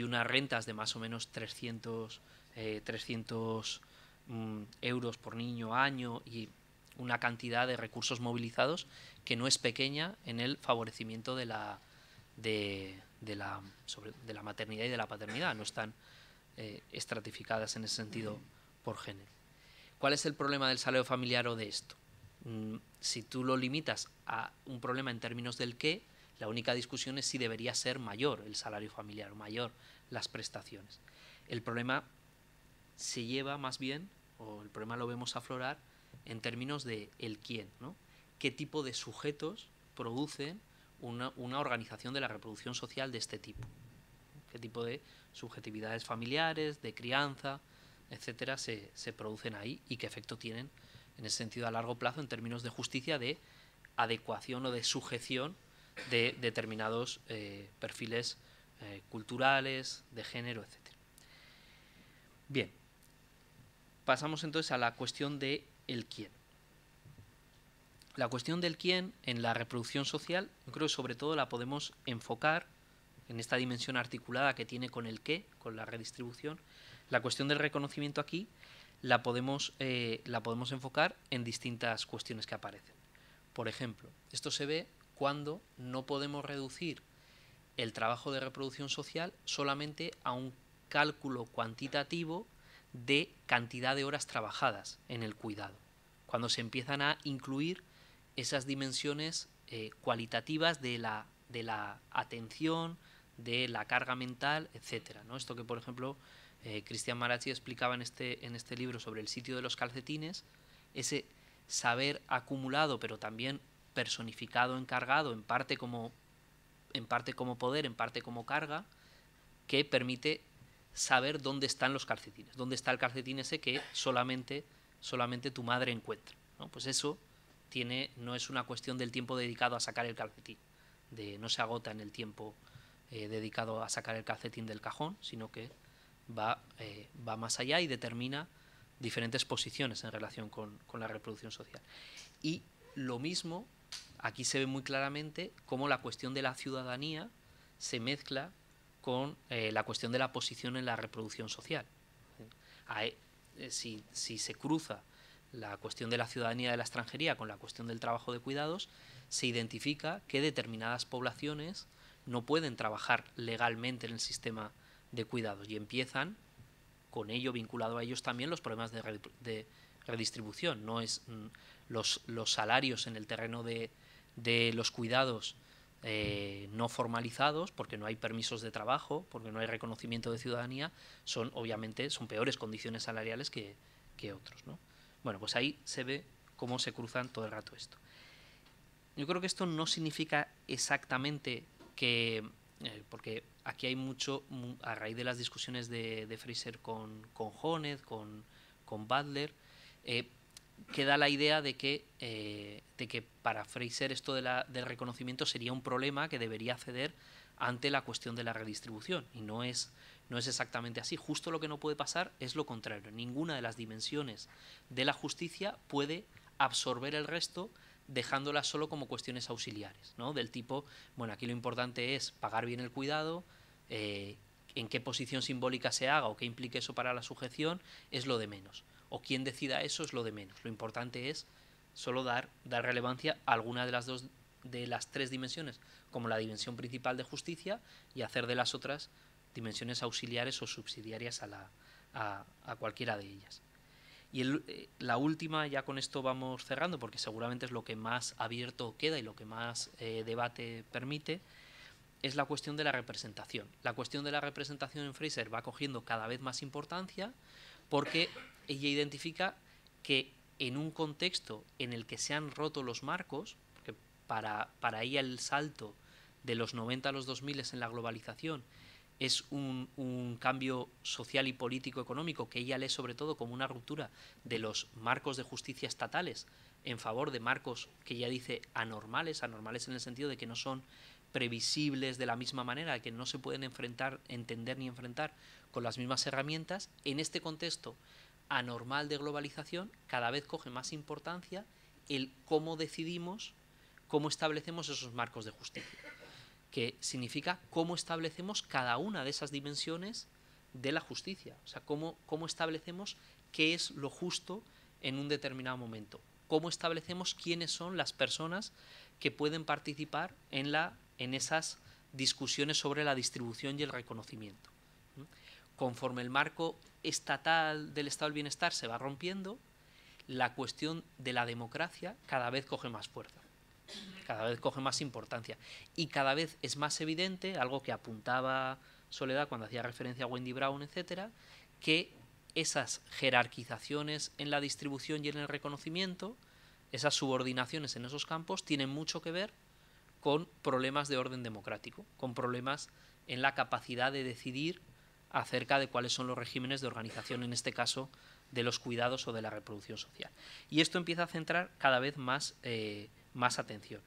unas rentas de más o menos 300 euros por niño año, y una cantidad de recursos movilizados que no es pequeña en el favorecimiento de la maternidad y de la paternidad. No están estratificadas en ese sentido por género. ¿Cuál es el problema del salario familiar o de esto? Si tú lo limitas a un problema en términos del qué, la única discusión es si debería ser mayor el salario familiar o mayor las prestaciones. El problema se lleva más bien, o el problema lo vemos aflorar en términos de el quién, ¿no? ¿Qué tipo de sujetos producen una organización de la reproducción social de este tipo? ¿Qué tipo de subjetividades familiares, de crianza, etcétera, se producen ahí, y qué efecto tienen en ese sentido a largo plazo en términos de justicia, de adecuación o de sujeción de determinados perfiles culturales, de género, etc. Bien, pasamos entonces a la cuestión de el quién. La cuestión del quién en la reproducción social, yo creo que sobre todo la podemos enfocar en esta dimensión articulada que tiene con el qué, con la redistribución. La cuestión del reconocimiento aquí la podemos enfocar en distintas cuestiones que aparecen. Por ejemplo, esto se ve cuando no podemos reducir el trabajo de reproducción social solamente a un cálculo cuantitativo de cantidad de horas trabajadas en el cuidado. Cuando se empiezan a incluir esas dimensiones cualitativas de la atención, de la carga mental, etcétera, ¿no? Esto que, por ejemplo, Cristian Marazzi explicaba en este libro sobre el sitio de los calcetines, ese saber acumulado, pero también personificado, encargado, en parte como poder, en parte como carga, que permite saber dónde están los calcetines, dónde está el calcetín ese que solamente tu madre encuentra, ¿no? Pues eso no es una cuestión del tiempo dedicado a sacar el calcetín, no se agota en el tiempo dedicado a sacar el calcetín del cajón, sino que va más allá y determina diferentes posiciones en relación con la reproducción social. Y lo mismo, aquí se ve muy claramente cómo la cuestión de la ciudadanía se mezcla con la cuestión de la posición en la reproducción social. Si se cruza la cuestión de la ciudadanía de la extranjería con la cuestión del trabajo de cuidados, se identifica que determinadas poblaciones no pueden trabajar legalmente en el sistema de cuidados y empiezan, con ello vinculado a ellos también, los problemas de redistribución. No es los salarios en el terreno de los cuidados no formalizados, porque no hay permisos de trabajo, porque no hay reconocimiento de ciudadanía, son peores condiciones salariales que otros, ¿no? Bueno, pues ahí se ve cómo se cruzan todo el rato esto. Yo creo que esto no significa exactamente que, porque aquí hay mucho, a raíz de las discusiones de Fraser con Honneth, con Butler, queda la idea de que para Fraser esto del reconocimiento sería un problema que debería ceder ante la cuestión de la redistribución, y no es exactamente así. Justo lo que no puede pasar es lo contrario. Ninguna de las dimensiones de la justicia puede absorber el resto, dejándolas solo como cuestiones auxiliares, ¿no? Del tipo, bueno, aquí lo importante es pagar bien el cuidado, en qué posición simbólica se haga o qué implique eso para la sujeción es lo de menos, o quién decida eso es lo de menos. Lo importante es solo dar relevancia a alguna de las tres dimensiones como la dimensión principal de justicia y hacer de las otras dimensiones auxiliares o subsidiarias a cualquiera de ellas. Y la última, ya con esto vamos cerrando, porque seguramente es lo que más abierto queda y lo que más debate permite, es la cuestión de la representación. La cuestión de la representación en Fraser va cogiendo cada vez más importancia porque ella identifica que en un contexto en el que se han roto los marcos, porque para ella el salto de los 90 a los 2000 en la globalización es un cambio social y político-económico que ella lee sobre todo como una ruptura de los marcos de justicia estatales en favor de marcos que ella dice anormales en el sentido de que no son previsibles de la misma manera, que no se pueden entender ni enfrentar con las mismas herramientas. En este contexto anormal de globalización cada vez coge más importancia el cómo decidimos, cómo establecemos esos marcos de justicia, que significa cómo establecemos cada una de esas dimensiones de la justicia, o sea, cómo establecemos qué es lo justo en un determinado momento, cómo establecemos quiénes son las personas que pueden participar en esas discusiones sobre la distribución y el reconocimiento. Conforme el marco estatal del estado del bienestar se va rompiendo, la cuestión de la democracia cada vez coge más fuerza, cada vez coge más importancia y cada vez es más evidente, algo que apuntaba Soledad cuando hacía referencia a Wendy Brown, etcétera, que esas jerarquizaciones en la distribución y en el reconocimiento, esas subordinaciones en esos campos, tienen mucho que ver con problemas de orden democrático, con problemas en la capacidad de decidir acerca de cuáles son los regímenes de organización, en este caso de los cuidados o de la reproducción social. Y esto empieza a centrar cada vez más atención.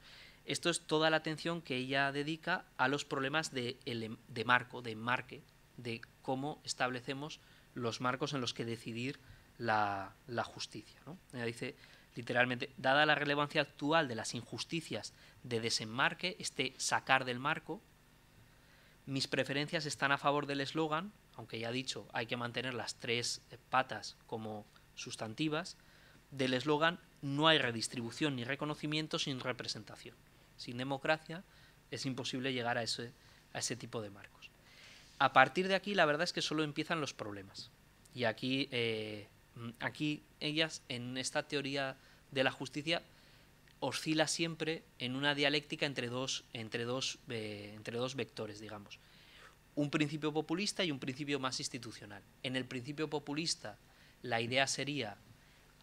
Esto es toda la atención que ella dedica a los problemas de marco, de enmarque, de cómo establecemos los marcos en los que decidir la justicia, ¿no? Ella dice literalmente, dada la relevancia actual de las injusticias de desenmarque, sacar del marco, mis preferencias están a favor del eslogan, aunque ya he dicho, hay que mantener las 3 patas como sustantivas, del eslogan no hay redistribución ni reconocimiento sin representación. Sin democracia es imposible llegar a ese tipo de marcos. A partir de aquí la verdad es que solo empiezan los problemas. Y aquí ellas, en esta teoría de la justicia, oscila siempre en una dialéctica entre dos vectores, digamos. Un principio populista y un principio más institucional. En el principio populista la idea sería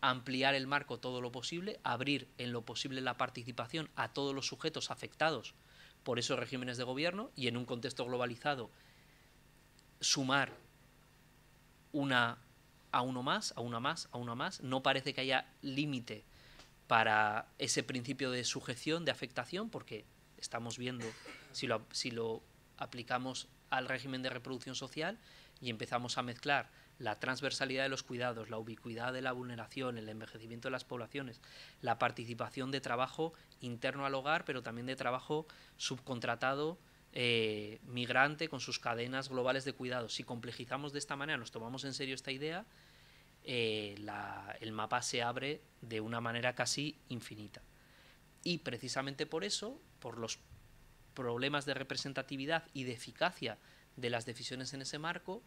ampliar el marco todo lo posible, abrir en lo posible la participación a todos los sujetos afectados por esos regímenes de gobierno y en un contexto globalizado sumar a uno más, no parece que haya límite para ese principio de sujeción, de afectación, porque estamos viendo, si lo aplicamos al régimen de reproducción social y empezamos a mezclar la transversalidad de los cuidados, la ubicuidad de la vulneración, el envejecimiento de las poblaciones, la participación de trabajo interno al hogar, pero también de trabajo subcontratado, migrante, con sus cadenas globales de cuidados. Si complejizamos de esta manera, nos tomamos en serio esta idea, el mapa se abre de una manera casi infinita. Y precisamente por eso, por los problemas de representatividad y de eficacia de las decisiones en ese marco,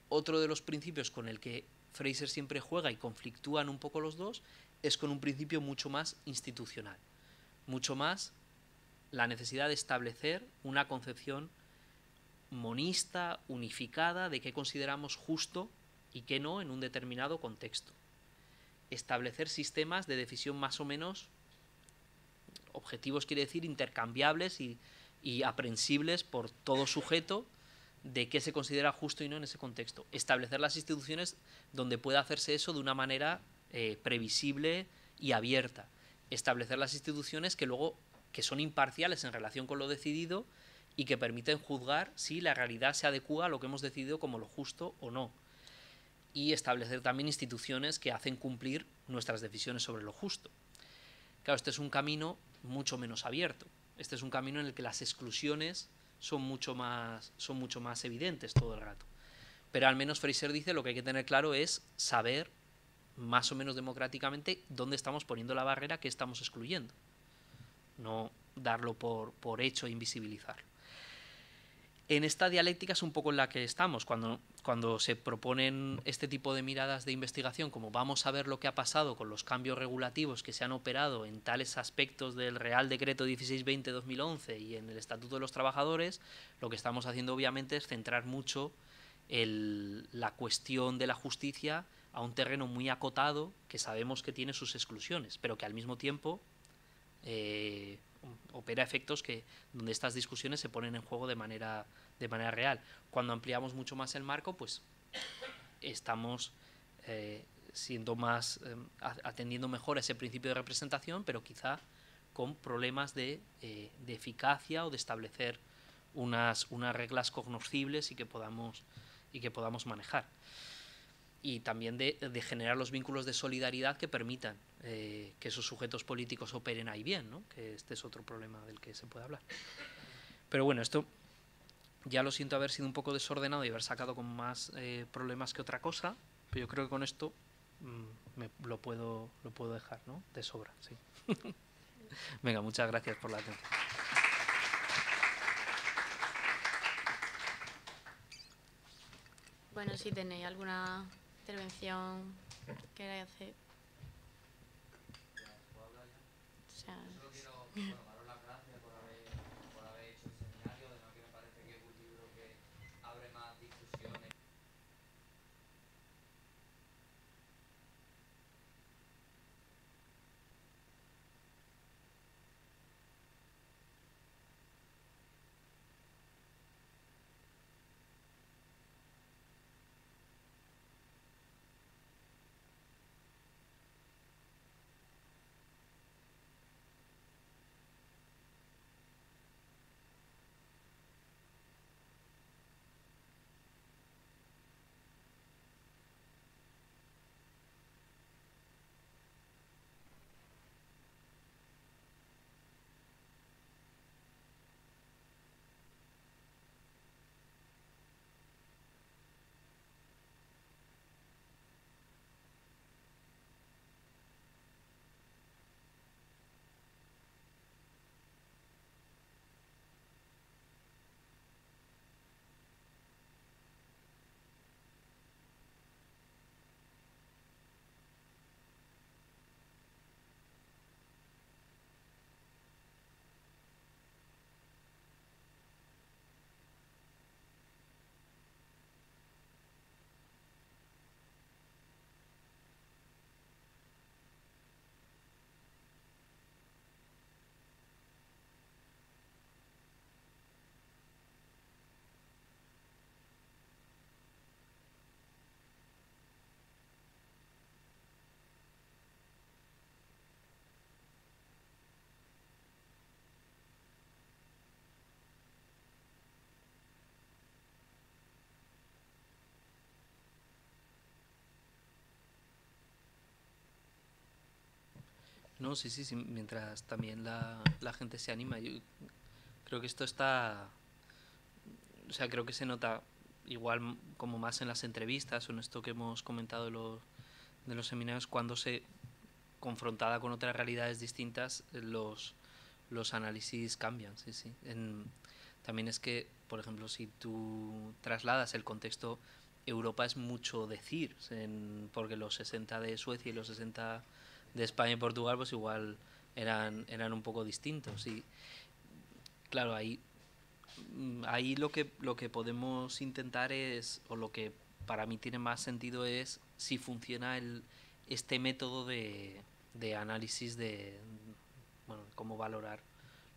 otro de los principios con el que Fraser siempre juega y conflictúan un poco los dos es con un principio mucho más institucional, mucho más la necesidad de establecer una concepción monista, unificada, de qué consideramos justo y qué no en un determinado contexto. Establecer sistemas de decisión más o menos objetivos, quiere decir intercambiables y aprensibles por todo sujeto, de qué se considera justo y no en ese contexto. Establecer las instituciones donde pueda hacerse eso de una manera previsible y abierta. Establecer las instituciones que son imparciales en relación con lo decidido y que permiten juzgar si la realidad se adecúa a lo que hemos decidido como lo justo o no. Y establecer también instituciones que hacen cumplir nuestras decisiones sobre lo justo. Claro, este es un camino mucho menos abierto. Este es un camino en el que las exclusiones son mucho más evidentes todo el rato. Pero al menos Fraser dice lo que hay que tener claro es saber más o menos democráticamente dónde estamos poniendo la barrera que estamos excluyendo. No darlo por hecho e invisibilizarlo. En esta dialéctica es un poco en la que estamos, cuando se proponen este tipo de miradas de investigación, como vamos a ver lo que ha pasado con los cambios regulativos que se han operado en tales aspectos del Real Decreto 1620-2011 y en el Estatuto de los Trabajadores, lo que estamos haciendo obviamente es centrar mucho la cuestión de la justicia a un terreno muy acotado que sabemos que tiene sus exclusiones, pero que al mismo tiempo opera efectos donde estas discusiones se ponen en juego de manera real. Cuando ampliamos mucho más el marco, pues estamos siendo más atendiendo mejor a ese principio de representación, pero quizá con problemas de eficacia o de establecer unas reglas cognoscibles y que podamos manejar. Y también de generar los vínculos de solidaridad que permitan que esos sujetos políticos operen ahí bien, ¿no? Que este es otro problema del que se puede hablar. Pero bueno, esto ya lo siento haber sido un poco desordenado y haber sacado con más problemas que otra cosa, pero yo creo que con esto lo puedo dejar, ¿no? De sobra, sí. Venga, muchas gracias por la atención. Bueno, si tenéis alguna intervención que queráis hacer. O sea, solo quiero daros las gracias por haber hecho el seminario, además que me parece que es un libro que abre más discusiones. No, sí, sí, sí, mientras también la gente se anima. Yo creo que esto está, o sea, creo que se nota igual como más en las entrevistas o en esto que hemos comentado de los seminarios, cuando se, confrontada con otras realidades distintas, los análisis cambian, sí, sí. También es que, por ejemplo, si tú trasladas el contexto, Europa es mucho decir, porque los 60 de Suecia y los 60 de España y Portugal, pues igual eran un poco distintos. Y claro, ahí lo que podemos intentar es, o lo que para mí tiene más sentido es si funciona este método de análisis de, bueno, cómo valorar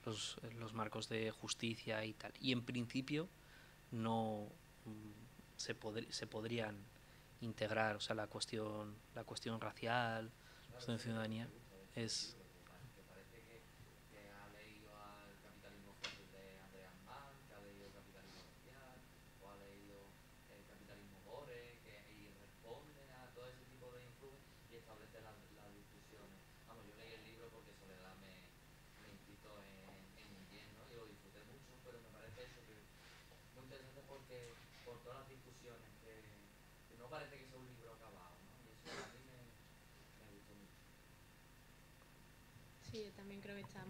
los marcos de justicia y tal. Y en principio no se podrían integrar, o sea, la cuestión racial, la cuestión de ciudadanía es... Que parece que ha leído al capitalismo fósil de Andreas Mann, que ha leído el capitalismo social, o ha leído el capitalismo Bore, y responden a todo ese tipo de influencias y establece las discusiones. Vamos, yo leí el libro porque Soledad me incitó en inglés, ¿no? Yo lo disfruté mucho, pero me parece eso que muy interesante porque por todas las discusiones que no parece que sea un libro acabado, ¿no? Y eso a mí me gustó mucho. Sí, yo también creo que está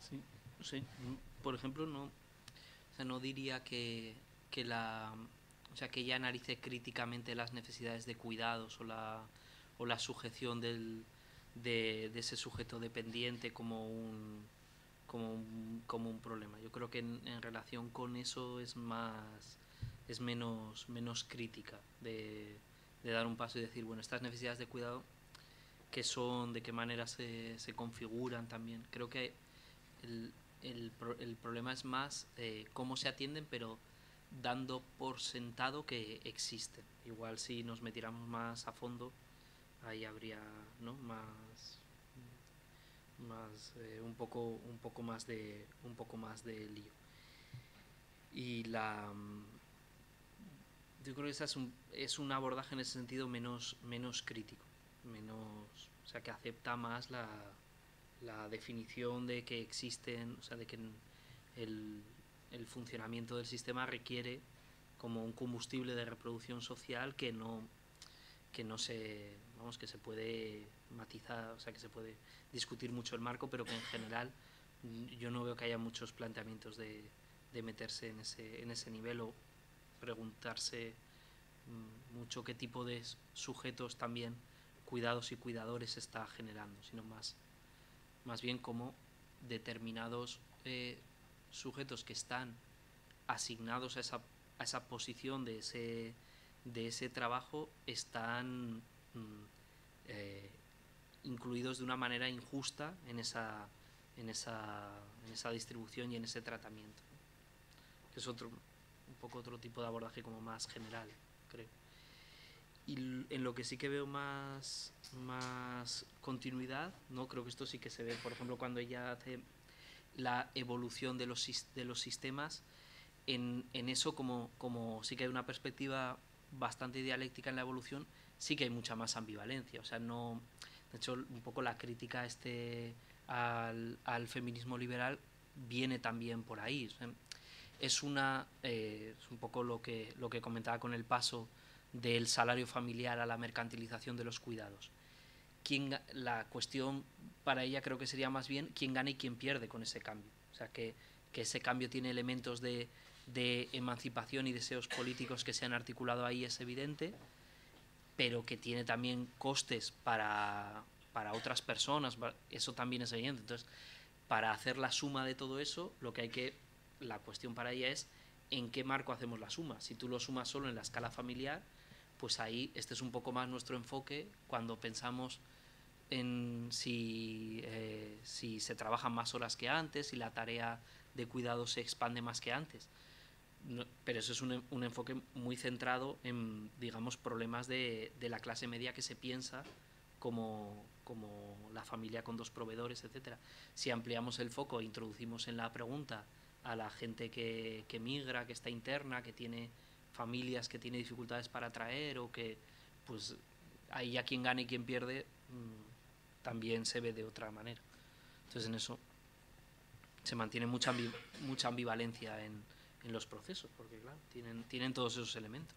Sí, sí. Por ejemplo, no, o sea, no diría que o sea, que ella analice críticamente las necesidades de cuidados o la sujeción de ese sujeto dependiente como un problema. Yo creo que en relación con eso es menos crítica de dar un paso y decir, bueno, estas necesidades de cuidado, qué son, de qué manera se configuran también. Creo que el problema es más cómo se atienden, pero dando por sentado que existen. Igual si nos metiéramos más a fondo, ahí habría, ¿no?, un poco más de lío. Y yo creo que esa es un abordaje en ese sentido menos crítico, o sea, que acepta más la definición de que existen, o sea, de que el funcionamiento del sistema requiere como un combustible de reproducción social que se puede matizar, o sea, que se puede discutir mucho el marco, pero que en general yo no veo que haya muchos planteamientos de meterse en ese nivel o preguntarse mucho qué tipo de sujetos también cuidados y cuidadores está generando, sino más bien como determinados sujetos que están asignados a esa posición de ese trabajo están incluidos de una manera injusta en esa distribución y en ese tratamiento, que es un poco otro tipo de abordaje como más general, creo. Y en lo que sí que veo más continuidad, ¿no? Creo que esto sí que se ve, por ejemplo, cuando ella hace la evolución de los sistemas, en eso como sí que hay una perspectiva bastante dialéctica en la evolución, sí que hay mucha más ambivalencia. O sea, no, de hecho, un poco la crítica al feminismo liberal viene también por ahí. O sea, es un poco lo que comentaba con el paso del salario familiar a la mercantilización de los cuidados. La cuestión para ella creo que sería más bien quién gana y quién pierde con ese cambio. O sea, que ese cambio tiene elementos de emancipación y deseos políticos que se han articulado ahí, es evidente, pero que tiene también costes para otras personas, eso también es evidente. Entonces, para hacer la suma de todo eso, la cuestión para ella es en qué marco hacemos la suma. Si tú lo sumas solo en la escala familiar, pues ahí este es un poco más nuestro enfoque cuando pensamos en si se trabajan más horas que antes, si la tarea de cuidado se expande más que antes. No, pero eso es un enfoque muy centrado en, digamos, problemas de la clase media que se piensa como la familia con dos proveedores, etcétera. Si ampliamos el foco e introducimos en la pregunta a la gente que migra, que está interna, que tiene familias que tiene dificultades para traer, o que, pues, ahí ya quien gana y quien pierde también se ve de otra manera. Entonces, en eso se mantiene mucha ambivalencia en los procesos, porque claro, tienen todos esos elementos.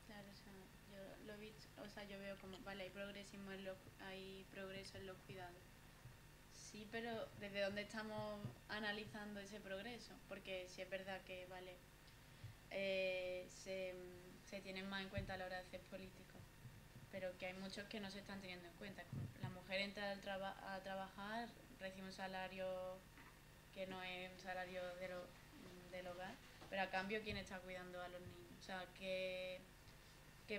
Claro, o sea, yo lo he visto, o sea, yo veo como, vale, hay progreso en los cuidados. Sí, pero ¿desde dónde estamos analizando ese progreso? Porque sí es verdad que, vale, se tienen más en cuenta a la hora de hacer políticos, pero que hay muchos que no se están teniendo en cuenta. La mujer entra a trabajar, recibe un salario que no es un salario del hogar, pero a cambio, ¿quién está cuidando a los niños? O sea, ¿qué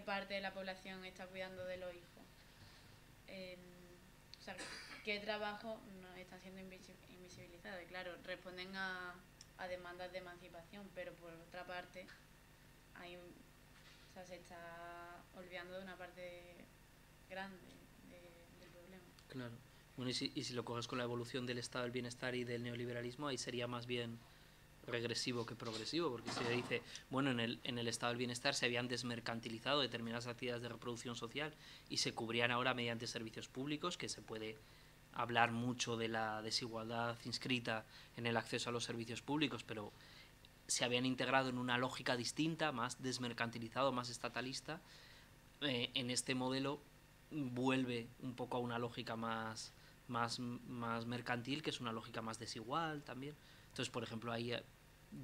parte de la población está cuidando de los hijos? O sea, ¿qué trabajos no están siendo invisibilizados? Y claro, responden a demandas de emancipación, pero por otra parte, o sea, se está olvidando de una parte grande del problema. Claro. Bueno, y si lo coges con la evolución del estado del bienestar y del neoliberalismo, ahí sería más bien regresivo que progresivo, porque se dice, bueno, en el estado del bienestar se habían desmercantilizado determinadas actividades de reproducción social y se cubrían ahora mediante servicios públicos, que se puede hablar mucho de la desigualdad inscrita en el acceso a los servicios públicos, pero se habían integrado en una lógica distinta, más desmercantilizado, más estatalista. En este modelo vuelve un poco a una lógica más mercantil, que es una lógica más desigual también. Entonces, por ejemplo, ahí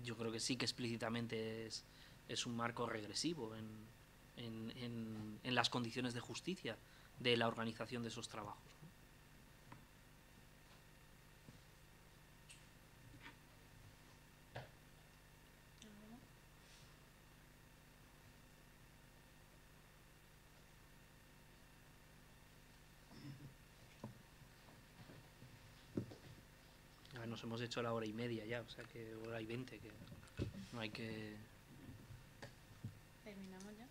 yo creo que sí que explícitamente es un marco regresivo en las condiciones de justicia de la organización de esos trabajos. Nos hemos hecho la 1h30 ya, o sea que 1h20, que no hay que... ¿Terminamos ya?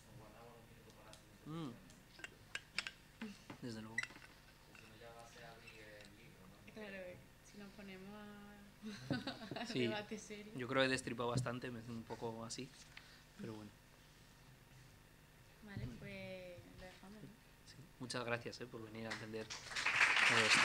Nos guardamos un minuto para la siguiente sección, ¿no? Desde luego. Si no, ya va a ser abrir el libro. Claro, si nos ponemos a Sí, debate serio. yo creo que he destripado bastante, me hace un poco así, pero bueno. Vale, pues lo dejamos, ¿no? Sí. Muchas gracias por venir a atender todo esto.